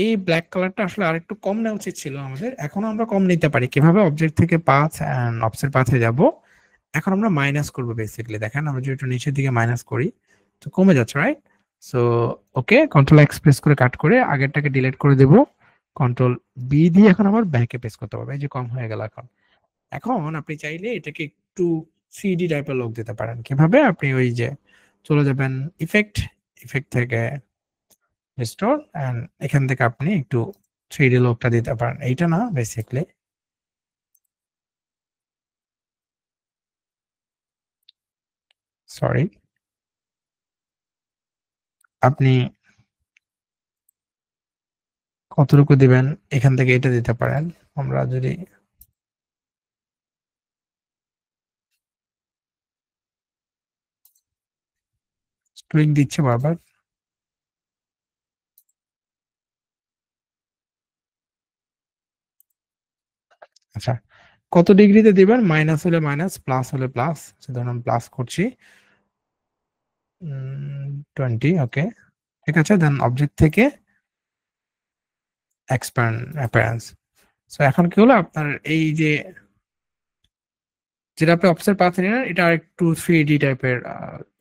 এই ব্ল্যাক কালারটা আসলে আরেকটু কম নেওয়া উচিত ছিল আমাদের, এখন আমরা কম নিতে পারি। কিভাবে? অবজেক্ট থেকে পাথ এন্ড অফসেট পাথে যাব, এখন আমরা মাইনাস করব। বেসিক্যালি দেখেন, আমরা যদি একটু নিচের দিকে মাইনাস করি তো কমে যাচ্ছে, right? So okay, control x press করে কাট করে আগেরটাকে ডিলিট করে দেব, কন্ট্রোল বি দিয়ে এখন আবার ব্যাকে প্রেস করতে হবে, এই যে কম হয়ে গেল। এখন এখন আপনি চাইলে এটাকে একটু 3D টাইপের লোক দিতে পারেন। কিভাবে? আপনি ওই যে চলে যাবেন ইফেক্ট, ইফেক্ট থেকে রিস্টোর, এন্ড এখান থেকে আপনি একটু 3D লোকটা দিতে পারেন। এইটা না, বেসিক্যালি সরি, আপনি কতটুকু দিবেন এখান থেকে এটা দিতে পারেন। আমরা যদি টুইক দিচ্ছে বারবার। আচ্ছা, কত ডিগ্রিতে দিবেন? মাইনাস হলে মাইনাস, প্লাস হলে প্লাস। ধরুন প্লাস করছি 20। ওকে, ঠিক আছে। দেন অবজেক্ট থেকে এক্সপ্যান্ড অ্যাপিয়ারেন্স। সো এখন কি হলো, আপনার এই যে যেটা আপনি অফসেট পাথ নিলেন, এটা একটু 3D টাইপের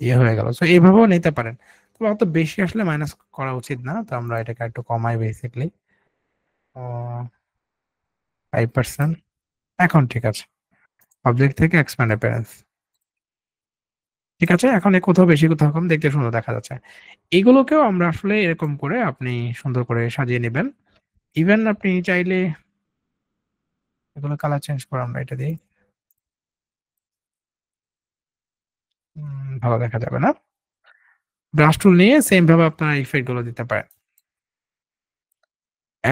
ইয়ে হয়ে গেল। সো এইভাবেও নিতে পারেন। তবে অত বেশি আসলে মাইনাস করা উচিত না, তো আমরা এটাকে একটু কমাই বেসিক্যালি। 5%। এখন ঠিক আছে। অবজেক্ট থেকে এক্সপ্যান্ড অ্যাপিয়ারেন্স। ঠিক আছে? এখন কোথাও বেশি কোথাও কম দেখতে সুন্দর দেখা যাচ্ছে। এগুলোকেও আমরা আসলে এরকম করে আপনি সুন্দর করে সাজিয়ে নিবেন। ইভেন আপনি চাইলে এগুলো কালার চেঞ্জ করে আমরা এটা দেই। ভালো দেখা যাবে না? ব্রাশ টুল নিয়ে সেম ভাবে আপনারা ইফেক্ট গুলো দিতে পারেন।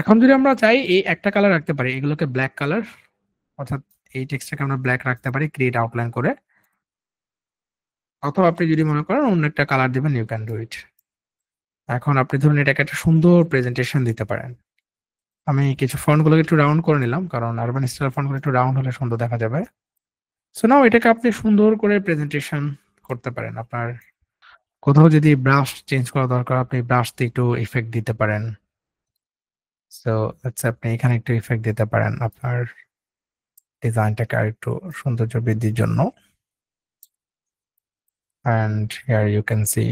এখন যদি আমরা চাই এই একটা কালার রাখতে পারি, এগুলোকে ব্লাক কালার অর্থাৎ এই টেক্সটটাকে আমরা ব্লাক রাখতে পারি ক্রিয়েট আউটলাইন করে। অথবা আপনি যদি মনে করেন অন্য একটা কালার দিবেন ইউ ক্যান ডু ইট। এখন আপনি ধরুন এটাকে একটা সুন্দর প্রেজেন্টেশন দিতে পারেন। আমি কিছু ফন্টগুলোকে একটু রাউন্ড করে নিলাম কারণ আরবান স্টাইল ফন্টগুলো একটু রাউন্ড হলে সুন্দর দেখা যাবে। সো নাও এটাকে আপনি সুন্দর করে প্রেজেন্টেশন করতে পারেন। আপনার কোথাও যদি ব্রাশ চেঞ্জ করা দরকার আপনি ব্রাশ দিয়ে একটু ইফেক্ট দিতে পারেন। সো আচ্ছা আপনি এখানে একটু ইফেক্ট দিতে পারেন আপনার ডিজাইনটাকে আরেকটু সৌন্দর্য বৃদ্ধির জন্য। And here you can see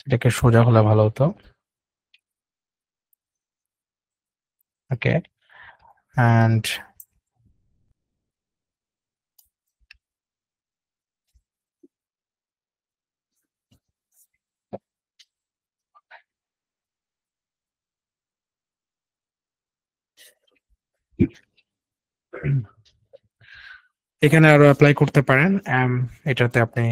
এটাকে সোজা হলে ভালো হতো। ওকে and এখানে আরো অ্যাপ্লাই করতে পারেন। এটাতে আপনি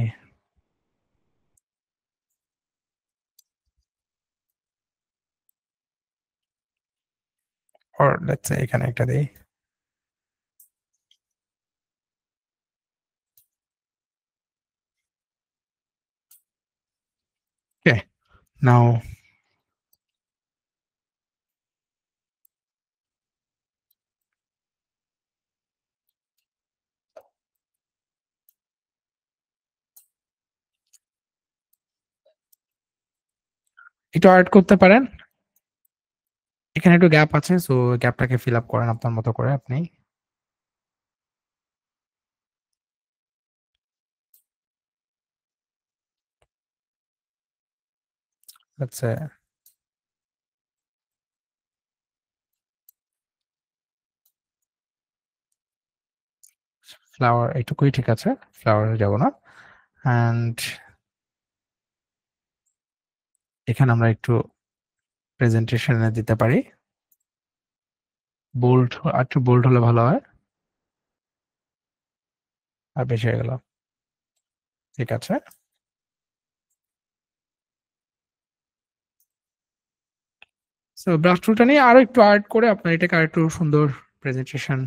or let's say এখানে একটা দেই। Okay, now একটু অ্যাড করতে পারেন। এখানে একটু গ্যাপ আছে সো গ্যাপটাকে ফিল আপ করেন আপনার মতো করে আপনি। let's say ফ্লাওয়ার এইটুকুই ঠিক আছে, ফ্লাওয়ারে যাব না। অ্যান্ড এখানে আমরা একটু প্রেজেন্টেশনে দিতে পারি। বোল্ড একটু বোল্ড হলে ভালো হয়। আর বেশি হয়ে গেল। ঠিক আছে। সো ব্রাশ টুলটা নিয়ে আরো একটু আর্ট করে আপনার এটাকে আরেকটু সুন্দর প্রেজেন্টেশন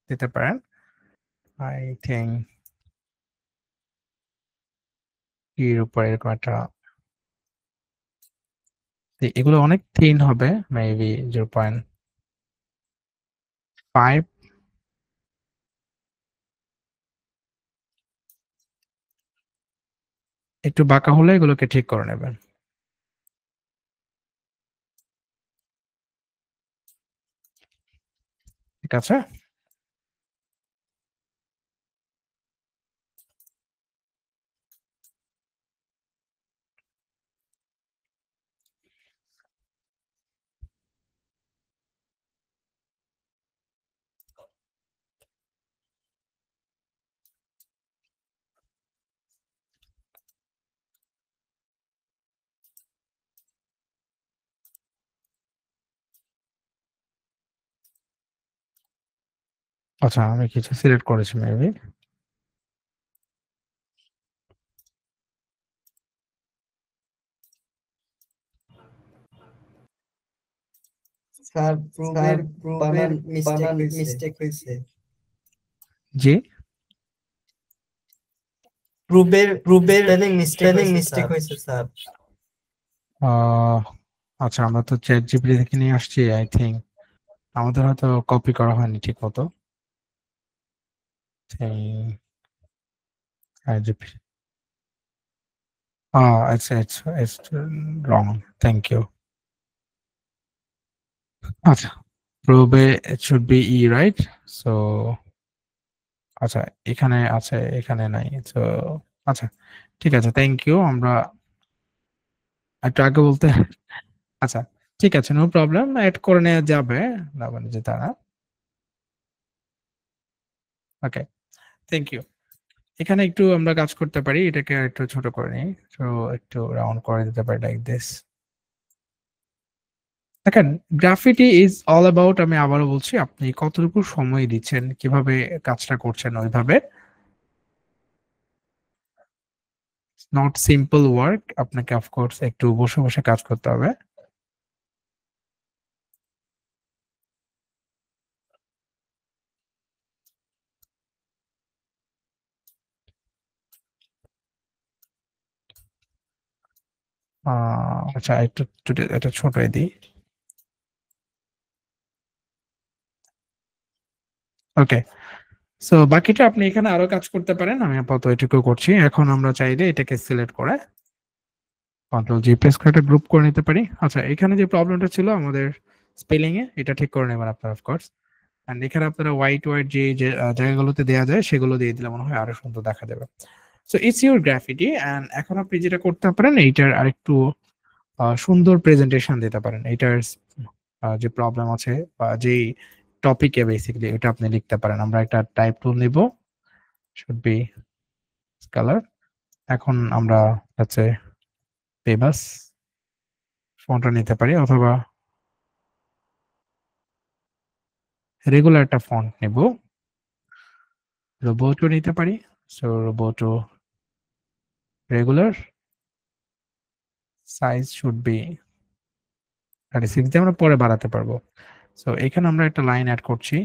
দিতে পারেন। আই থিঙ্ক এর উপর এরকম একটা এগুলো অনেক থিন হবে মেবি 0.5। একটু বাঁকা হলে এগুলোকে ঠিক করে নেবেন। ঠিক আছে। আচ্ছা আমি কিছু সিলেক্ট করেছি মেবি। স্যার প্রুভের বানান মিস্টেক হয়েছে। জি প্রুভের স্পেলিং মিস্টেক হয়েছে স্যার। আচ্ছা আমরা তো চ্যাট জিপিটি থেকে নিয়ে আসছি আই থিঙ্ক আমাদের হয়তো কপি করা হয়নি ঠিক মতো। GPT it's wrong. Thank you. আচ্ছা প্রবে it should be E right? So আচ্ছা এখানে আছে এখানে নাই। তো আচ্ছা ঠিক আছে থ্যাংক ইউ। আমরা একটু আগে বলতে আচ্ছা ঠিক আছে, নো প্রবলেম, অ্যাড করে নেওয়া যাবে, না মানে যে তারা। ওকে, থ্যাংক ইউ। এখানে একটু আমরা কাজ করতে পারি, এটাকে একটু ছোট করে নিই, তো একটু রাউন্ড করে দিতে পারি লাইক দিস। দেখেন, গ্রাফিটি ইজ অল অ্যাবাউট, আমি আবারও বলছি, আপনি কতটুকু সময় দিচ্ছেন, কিভাবে কাজটা করছেন ওইভাবে। নট সিম্পল ওয়ার্ক, আপনাকে অফকোর্স একটু বসে বসে কাজ করতে হবে। আচ্ছা, একটু এটা ছোট দিই। ওকে, সো বাকিটা আপনি এখানে আরো কাজ করতে পারেন, আমি আপাতত এটুকু করছি। এখন আমরা চাইলে এটাকে সিলেক্ট করে কন্ট্রোল জি প্রেস করে একটা গ্রুপ করে নিতে পারি। আচ্ছা, এখানে যে প্রবলেমটা ছিল আমাদের স্পেলিং এ, এটা ঠিক করে নেবেন আপনারা অফকোর্স। এন্ড এখানে আপনারা হোয়াইট যে জায়গাগুলোতে দেয়া যায় সেগুলো দিয়ে দিলে মনে হয় আরো সুন্দর দেখা যাবে। So it's your graffiti. And এখন আপনি যেটা করতে পারেন, এইটার আরেকটু সুন্দর প্রেজেন্টেশন দিতে পারেন। এইটার যে প্রবলেম আছে বা যেই টপিকে বেসিক্যালি এটা আপনি লিখতে পারেন। আমরা একটা টাইপ টুল নিব, শুড বি কালার। এখন আমরা হচ্ছে পেবাস ফন্টটা নিতে পারি, অথবা রেগুলার একটা ফন্ট নেব, রোবোটো নিতে পারি। So Roboto regular size should be 36 দিয়ে আমরা পরে বাড়াতে পারবো। সো এখানে আমরা একটা লাইন অ্যাড করছি।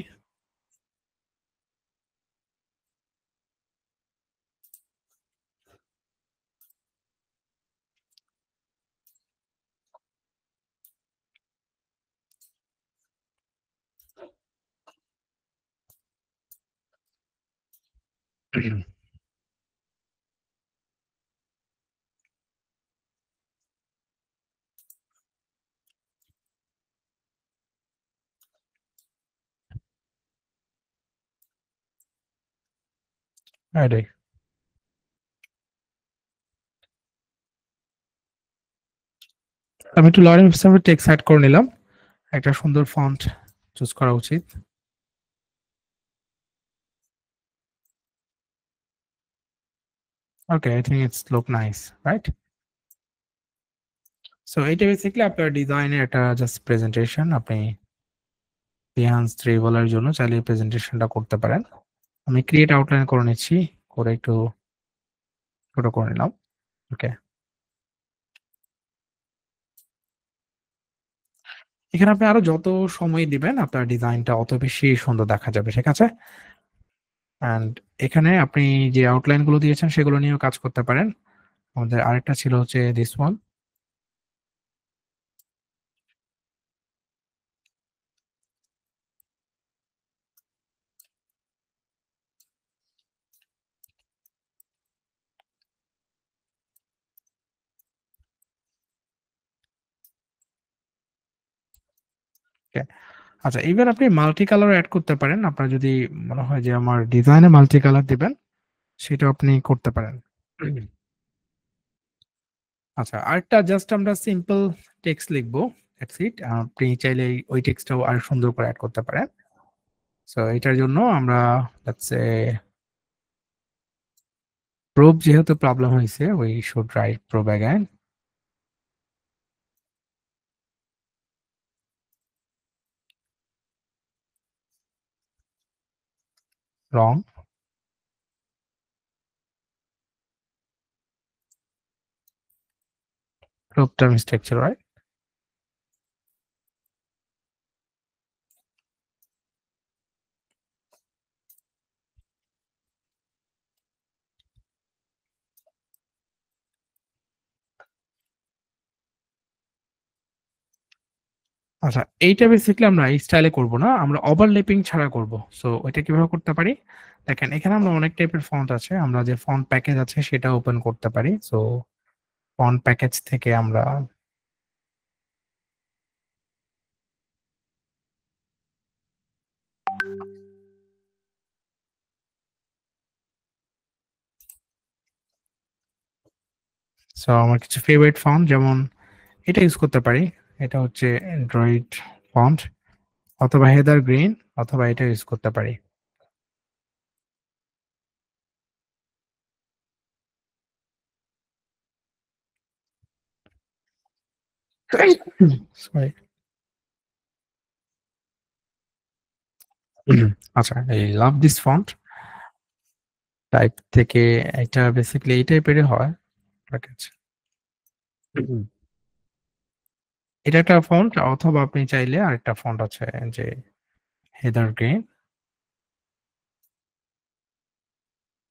আরে, আমি একটু লরেন্স হিসাবে টেক্সট অ্যাড করে নিলাম। একটা সুন্দর ফন্ট চুজ করা উচিত। Okay, I think it's look nice, right? So এইটা বেসিক্যালি আপনার ডিজাইনের একটা জাস্ট প্রেজেন্টেশন। আপনি বিহান্স 3 বলার জন্য চাইলে প্রেজেন্টেশনটা করতে পারেন। আমি ক্রিয়েট আউটলাইন করে নিচ্ছি, করে একটু ছোট করে নিলাম। ওকে, এখানে আপনি আরো যত সময় দিবেন আপনার ডিজাইনটা অত বেশি সুন্দর দেখা যাবে, ঠিক আছে? অ্যান্ড এখানে আপনি যে আউটলাইন গুলো দিয়েছেন সেগুলো নিয়েও কাজ করতে পারেন। আমাদের আরেকটা ছিল হচ্ছে দিস ওয়ান। আচ্ছা, এবার আপনি মাল্টি কালার অ্যাড করতে পারেন। আপনার যদি মনে হয় যে আমার ডিজাইনে মাল্টি কালার দিবেন, সেটা আপনি করতে পারেন। আচ্ছা, আরেকটা জাস্ট আমরা সিম্পল টেক্সট লিখবো, দ্যাটস ইট। আপনি চাইলে ওই টেক্সটটাও আরো সুন্দর করে অ্যাড করতে পারেন। সো এটার জন্য আমরা লেটস সে প্রোব যেহেতু প্রবলেম হয়েছে, we should write probe again. Wrong, প্রোবটা মিস্টেক ছিল, রাইট? আচ্ছা, এইটা বেসিক্যালি আমরা এই স্টাইলে করব না, আমরা ওভারল্যাপিং ছাড়া করব। সো ওইটা কিভাবে করতে পারি? দেখেন, এখানে আমরা অনেক টাইপের ফন্ট আছে, আমরা যে ফন্ট প্যাকেজ আছে সেটা ওপেন করতে পারি। সো ফন্ট প্যাকেজ থেকে আমরা সো আমার কিছু ফেভারিট ফন্ট যেমন এটা ইউজ করতে পারি। এটা হচ্ছে অ্যান্ড্রয়েড ফন্ট অথবা হেদার গ্রিন অথবা এটা ইউজ করতে পারি। সরি। আচ্ছা, এই লাভ দিস ফন্ট টাইপ থেকে এটা বেসিক্যালি এই টাইপেরই হয়। এটা একটা ফন্ট অথবা আপনি চাইলে আরেকটা ফন্ট আছে যে হেদার গ্রিন,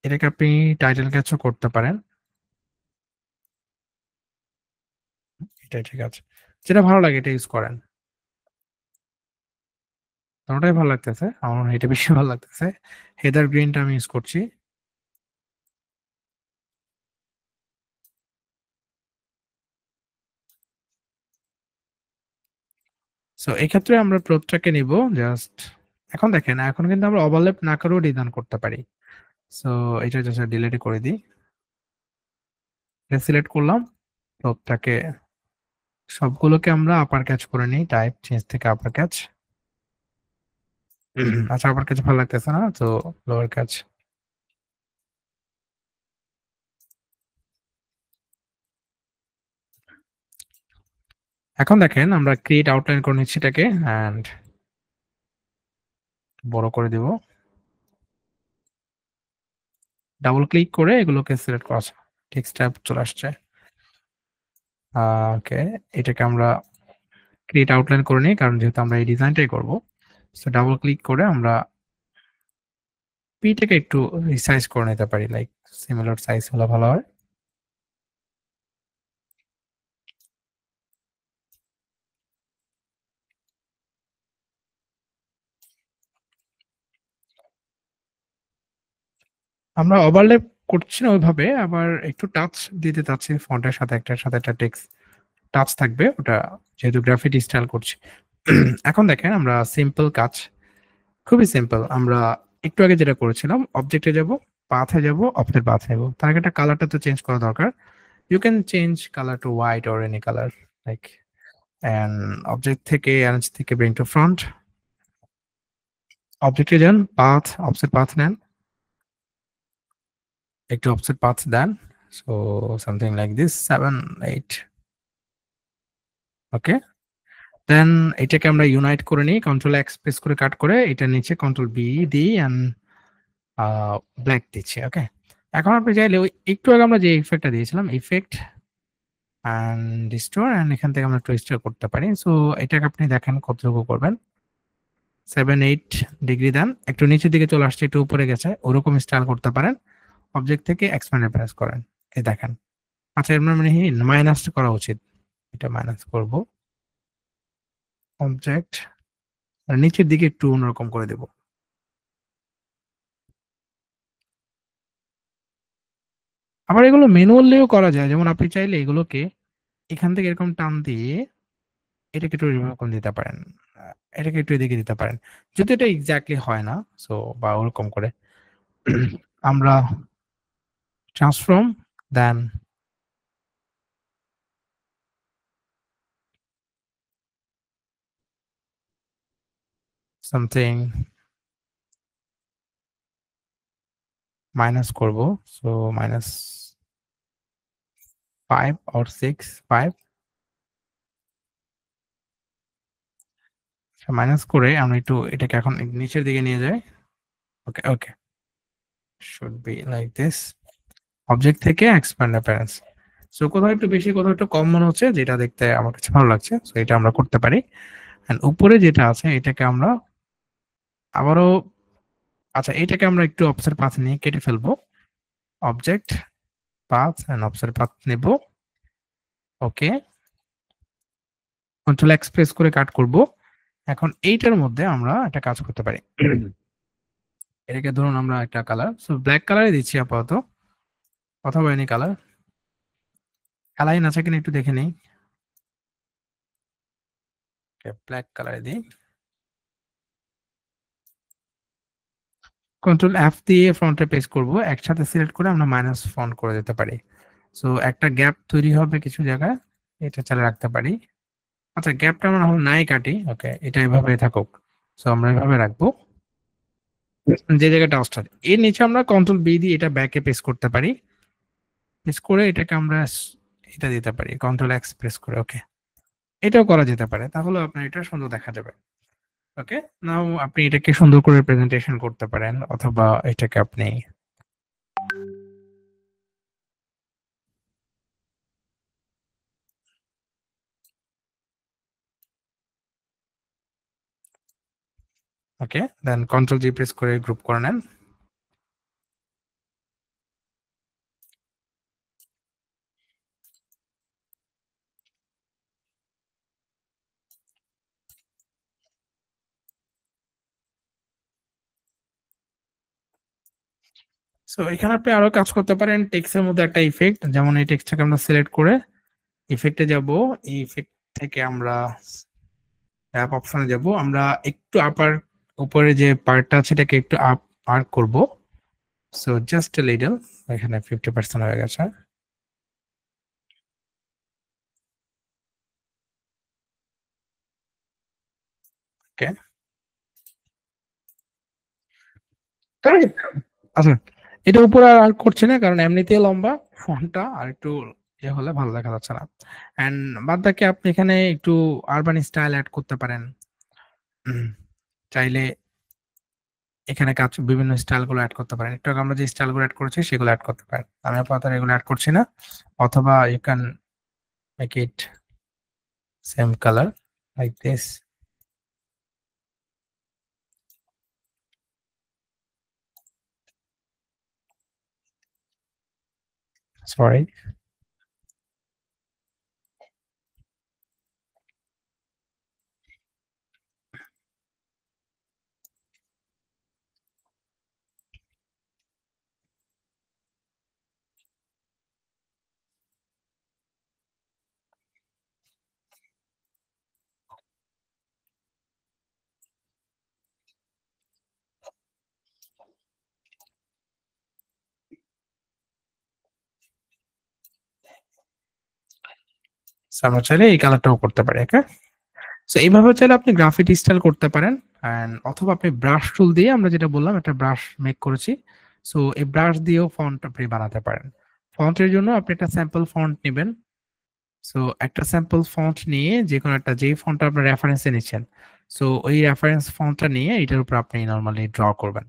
এটাকে আপনি টাইটেল ক্যাচও করতে পারেন। এটা ঠিক আছে, যেটা ভালো লাগে এটা ইউজ করেন। ওটাই ভালো লাগতেছে, আমার এটা বেশি ভালো লাগতেছে। হেদার গ্রিনটা আমি ইউজ করছি। সো এক্ষেত্রে আমরা প্রোপটাকে নিব জাস্ট। এখন দেখেন, এখন কিন্তু আমরা ওভারল্যাপ না করেও ডিজাইন করতে পারি। সো এটা জাস্ট ডিলিট করে দিই। এটা সিলেক্ট করলাম, প্রোপটাকে সবগুলোকে আমরা আপার ক্যাচ করে নিই, টাইপ চেঞ্জ থেকে আপার ক্যাচ। আচ্ছা, আপার ক্যাচ ভালো লাগতেছে না, তো লোয়ার ক্যাচ। এখন দেখেন আমরা ক্রিয়েট আউটলাইন করে নিচ্ছি এটাকে, এন্ড বড় করে দিব। ডাবল ক্লিক করে এগুলোকে সিলেক্ট করা, টেক্সট ট্যাব চলে আসছে। ওকে, এটাকে আমরা ক্রিয়েট আউটলাইন করে নিই, কারণ যেহেতু আমরা এই ডিজাইনটাই করব। সো ডাবল ক্লিক করে আমরা পিটাকে একটু রিসাইজ করে নিতে পারি, লাইক সিমিলার সাইজ হলে ভালো হয়। আমরা ওভারল্যাপ করছি না ওইভাবে, আবার একটু টাচ দিতে চাচ্ছি ফন্টের সাথে, একটার সাথে একটা টেক্সট টাচ থাকবে, ওটা যেহেতু গ্রাফিটি স্টাইল করছি। এখন দেখেন আমরা সিম্পল কাজ, খুবই সিম্পল। আমরা একটু আগে যেটা করেছিলাম, অবজেক্টে যাব, পাথে যাব, অবজেক্ট পাথে যাব, তার আগে একটা কালারটা তো চেঞ্জ করা দরকার। You can change colour to white or any colour, like and object থেকে অ্যারেঞ্জ থেকে ব্রিং টু ফ্রন্ট, অবজেক্টে যান, পাথ অফসেট পাথ নেন, একটু অফসেট পাথ দেন। So something like this 7 8। Okay, then এটাকে আমরা ইউনাইট করে নিই, কন্ট্রোল এক্স প্রেস করে কাট করে এটা নিচে কন্ট্রোল বি দিই এন্ড ব্ল্যাক দিচ্ছি। ওকে, এখন আপনি চাইলে ওই একটু আগে আমরা যে ইফেক্টটা দিয়েছিলাম, ইফেক্ট এন্ড ডিস্টোর, এন্ড এখান থেকে আমরা টুইস্টার করতে পারি। সো এটাকে আপনি দেখেন কতটুকু করবেন। 7 8 ডিগ্রি দেন, একটু নিচের দিকে চলে আসছে, একটু উপরে গেছে, ওরকম স্টাইল করতে পারেন। অবজেক্ট থেকে এক্সপ্যান্ডে প্রেস করেন, এই দেখেন। আচ্ছা, এর মানে মাইনাস করা উচিত, এটা মাইনাস করব। অবজেক্ট নিচের দিকে একটু অন্যরকম করে দেব। আবার এগুলো ম্যানুয়ালিও করা যায়, যেমন আপনি চাইলে এগুলোকে এখান থেকে এরকম টান দিয়ে এটাকে একটু রিমুভ করে দিতে পারেন, এটাকে একটু এদিকে দিতে পারেন, যদি এটা এক্স্যাক্টলি হয় না। সো বা ওরকম করে আমরা ট্রান্সফর্ম, দেন সামথিং মাইনাস করব। সো মাইনাস 5 or 6 5 মাইনাস করে আমরা একটু এটাকে এখন নিচের দিকে নিয়ে যাই। Okay okay, should be like this. Object থেকে এক্সপ্যান্ড অ্যাপিয়ারেন্স। সো কোথাও একটু বেশি, কোথাও একটু কম মনে হচ্ছে, যেটা দেখতে আমার কাছে ভালো লাগছে, সো এটা আমরা করতে পারি। এন্ড উপরে যেটা আছে এটাকে আমরা আবারও, আচ্ছা এটাকে আমরা একটু অফসেট পাথ নিয়ে কেটে ফেলবো। Object path and offset path নেব। ওকে, কন্ট্রোল এক্স প্রেস করে কাট করব। এখন এইটার মধ্যে আমরা একটা কাজ করতে পারি। এটাকে ধরুন আমরা একটা কালার, সো ব্ল্যাক কালারে দিচ্ছি আপাতত, অথবা এনি কালার। অ্যালাইন আছে কিনা একটু দেখে নেই। ব্ল্যাক কালারে দিই, কন্ট্রোল এফ দিয়ে ফ্রন্টে পেস্ট করব, একসাথে সিলেক্ট করে আমরা মাইনাস ফন্ট করে দিতে পারি। সো একটা গ্যাপ তৈরি হবে কিছু জায়গায়, এটা চালে রাখতে পারি। আচ্ছা, গ্যাপটা আমরা নাই কাটি। ওকে, এটা এভাবে থাকুক। সো আমরা এভাবে রাখবো। যে জায়গাটা স্টার্ট, এর নিচে আমরা কন্ট্রোল বি দিয়ে এটা ব্যাকে পেস্ট করতে পারি। পেস্ট করে এটাকে আমরা এটা দিতে পারি কন্ট্রোল এক্স প্রেস করে। ওকে, এটাও করা যেতে পারে, তাহলে আপনার এটা সুন্দর দেখা যাবে। ওকে, নাও আপনি এটাকে সুন্দর করে প্রেজেন্টেশন করতে পারেন, অথবা এটাকে আপনি ওকে দেন কন্ট্রোল জি প্রেস করে গ্রুপ করে নেন। সো এখানে আপনি আরো কাজ করতে পারেন টেক্সটের মধ্যে একটা ইফেক্ট, যেমন এই টেক্সটটাকে আমরা সিলেক্ট করে ইফেক্টে যাব। এই ইফেক্ট থেকে আমরা অ্যাপ অপশনে যাব, আমরা একটু আপার উপরে যে পার্টটা আছে এটাকে একটু আপ আর্ক করব। সো জাস্ট এ লিটল, এখানে 50% হয়ে গেছে। ওকে, আচ্ছা, এটা উপরে আর করছে না কারণ এমনিতেই লম্বা ফন্টটা, আর একটু ইয়ে হলে ভালো দেখা যাচ্ছে না। এন্ড বাদ বাকি আপনি এখানে একটু আরবান স্টাইল অ্যাড করতে পারেন। চাইলে এখানে কাজ বিভিন্ন স্টাইল গুলো অ্যাড করতে পারেন। একটু আগে আমরা যে স্টাইল গুলো অ্যাড করেছি সেগুলো অ্যাড করতে পারেন। আমি আপাতত এগুলো অ্যাড করছি না, অথবা you can make it same colour like this. Sorry, আমরা চাইলে এই কালারটাও করতে পারি। ওকে, সো এইভাবে চাইলে আপনি গ্রাফিক স্টাইল করতে পারেন। অথবা আপনি ব্রাশ টুল দিয়ে, আমরা যেটা বললাম একটা ব্রাশ মেক করেছি, সো এই ব্রাশ দিয়েও ফন্ট আপনি বানাতে পারেন। ফন্টের জন্য আপনি একটা স্যাম্পল ফন্ট নেবেন। সো একটা স্যাম্পল ফন্ট নিয়ে যে কোনো একটা, যেই ফন্টটা আপনার রেফারেন্সে নিচ্ছেন, সো ওই রেফারেন্স ফন্টটা নিয়ে এটার উপর আপনি নরমালি ড্র করবেন।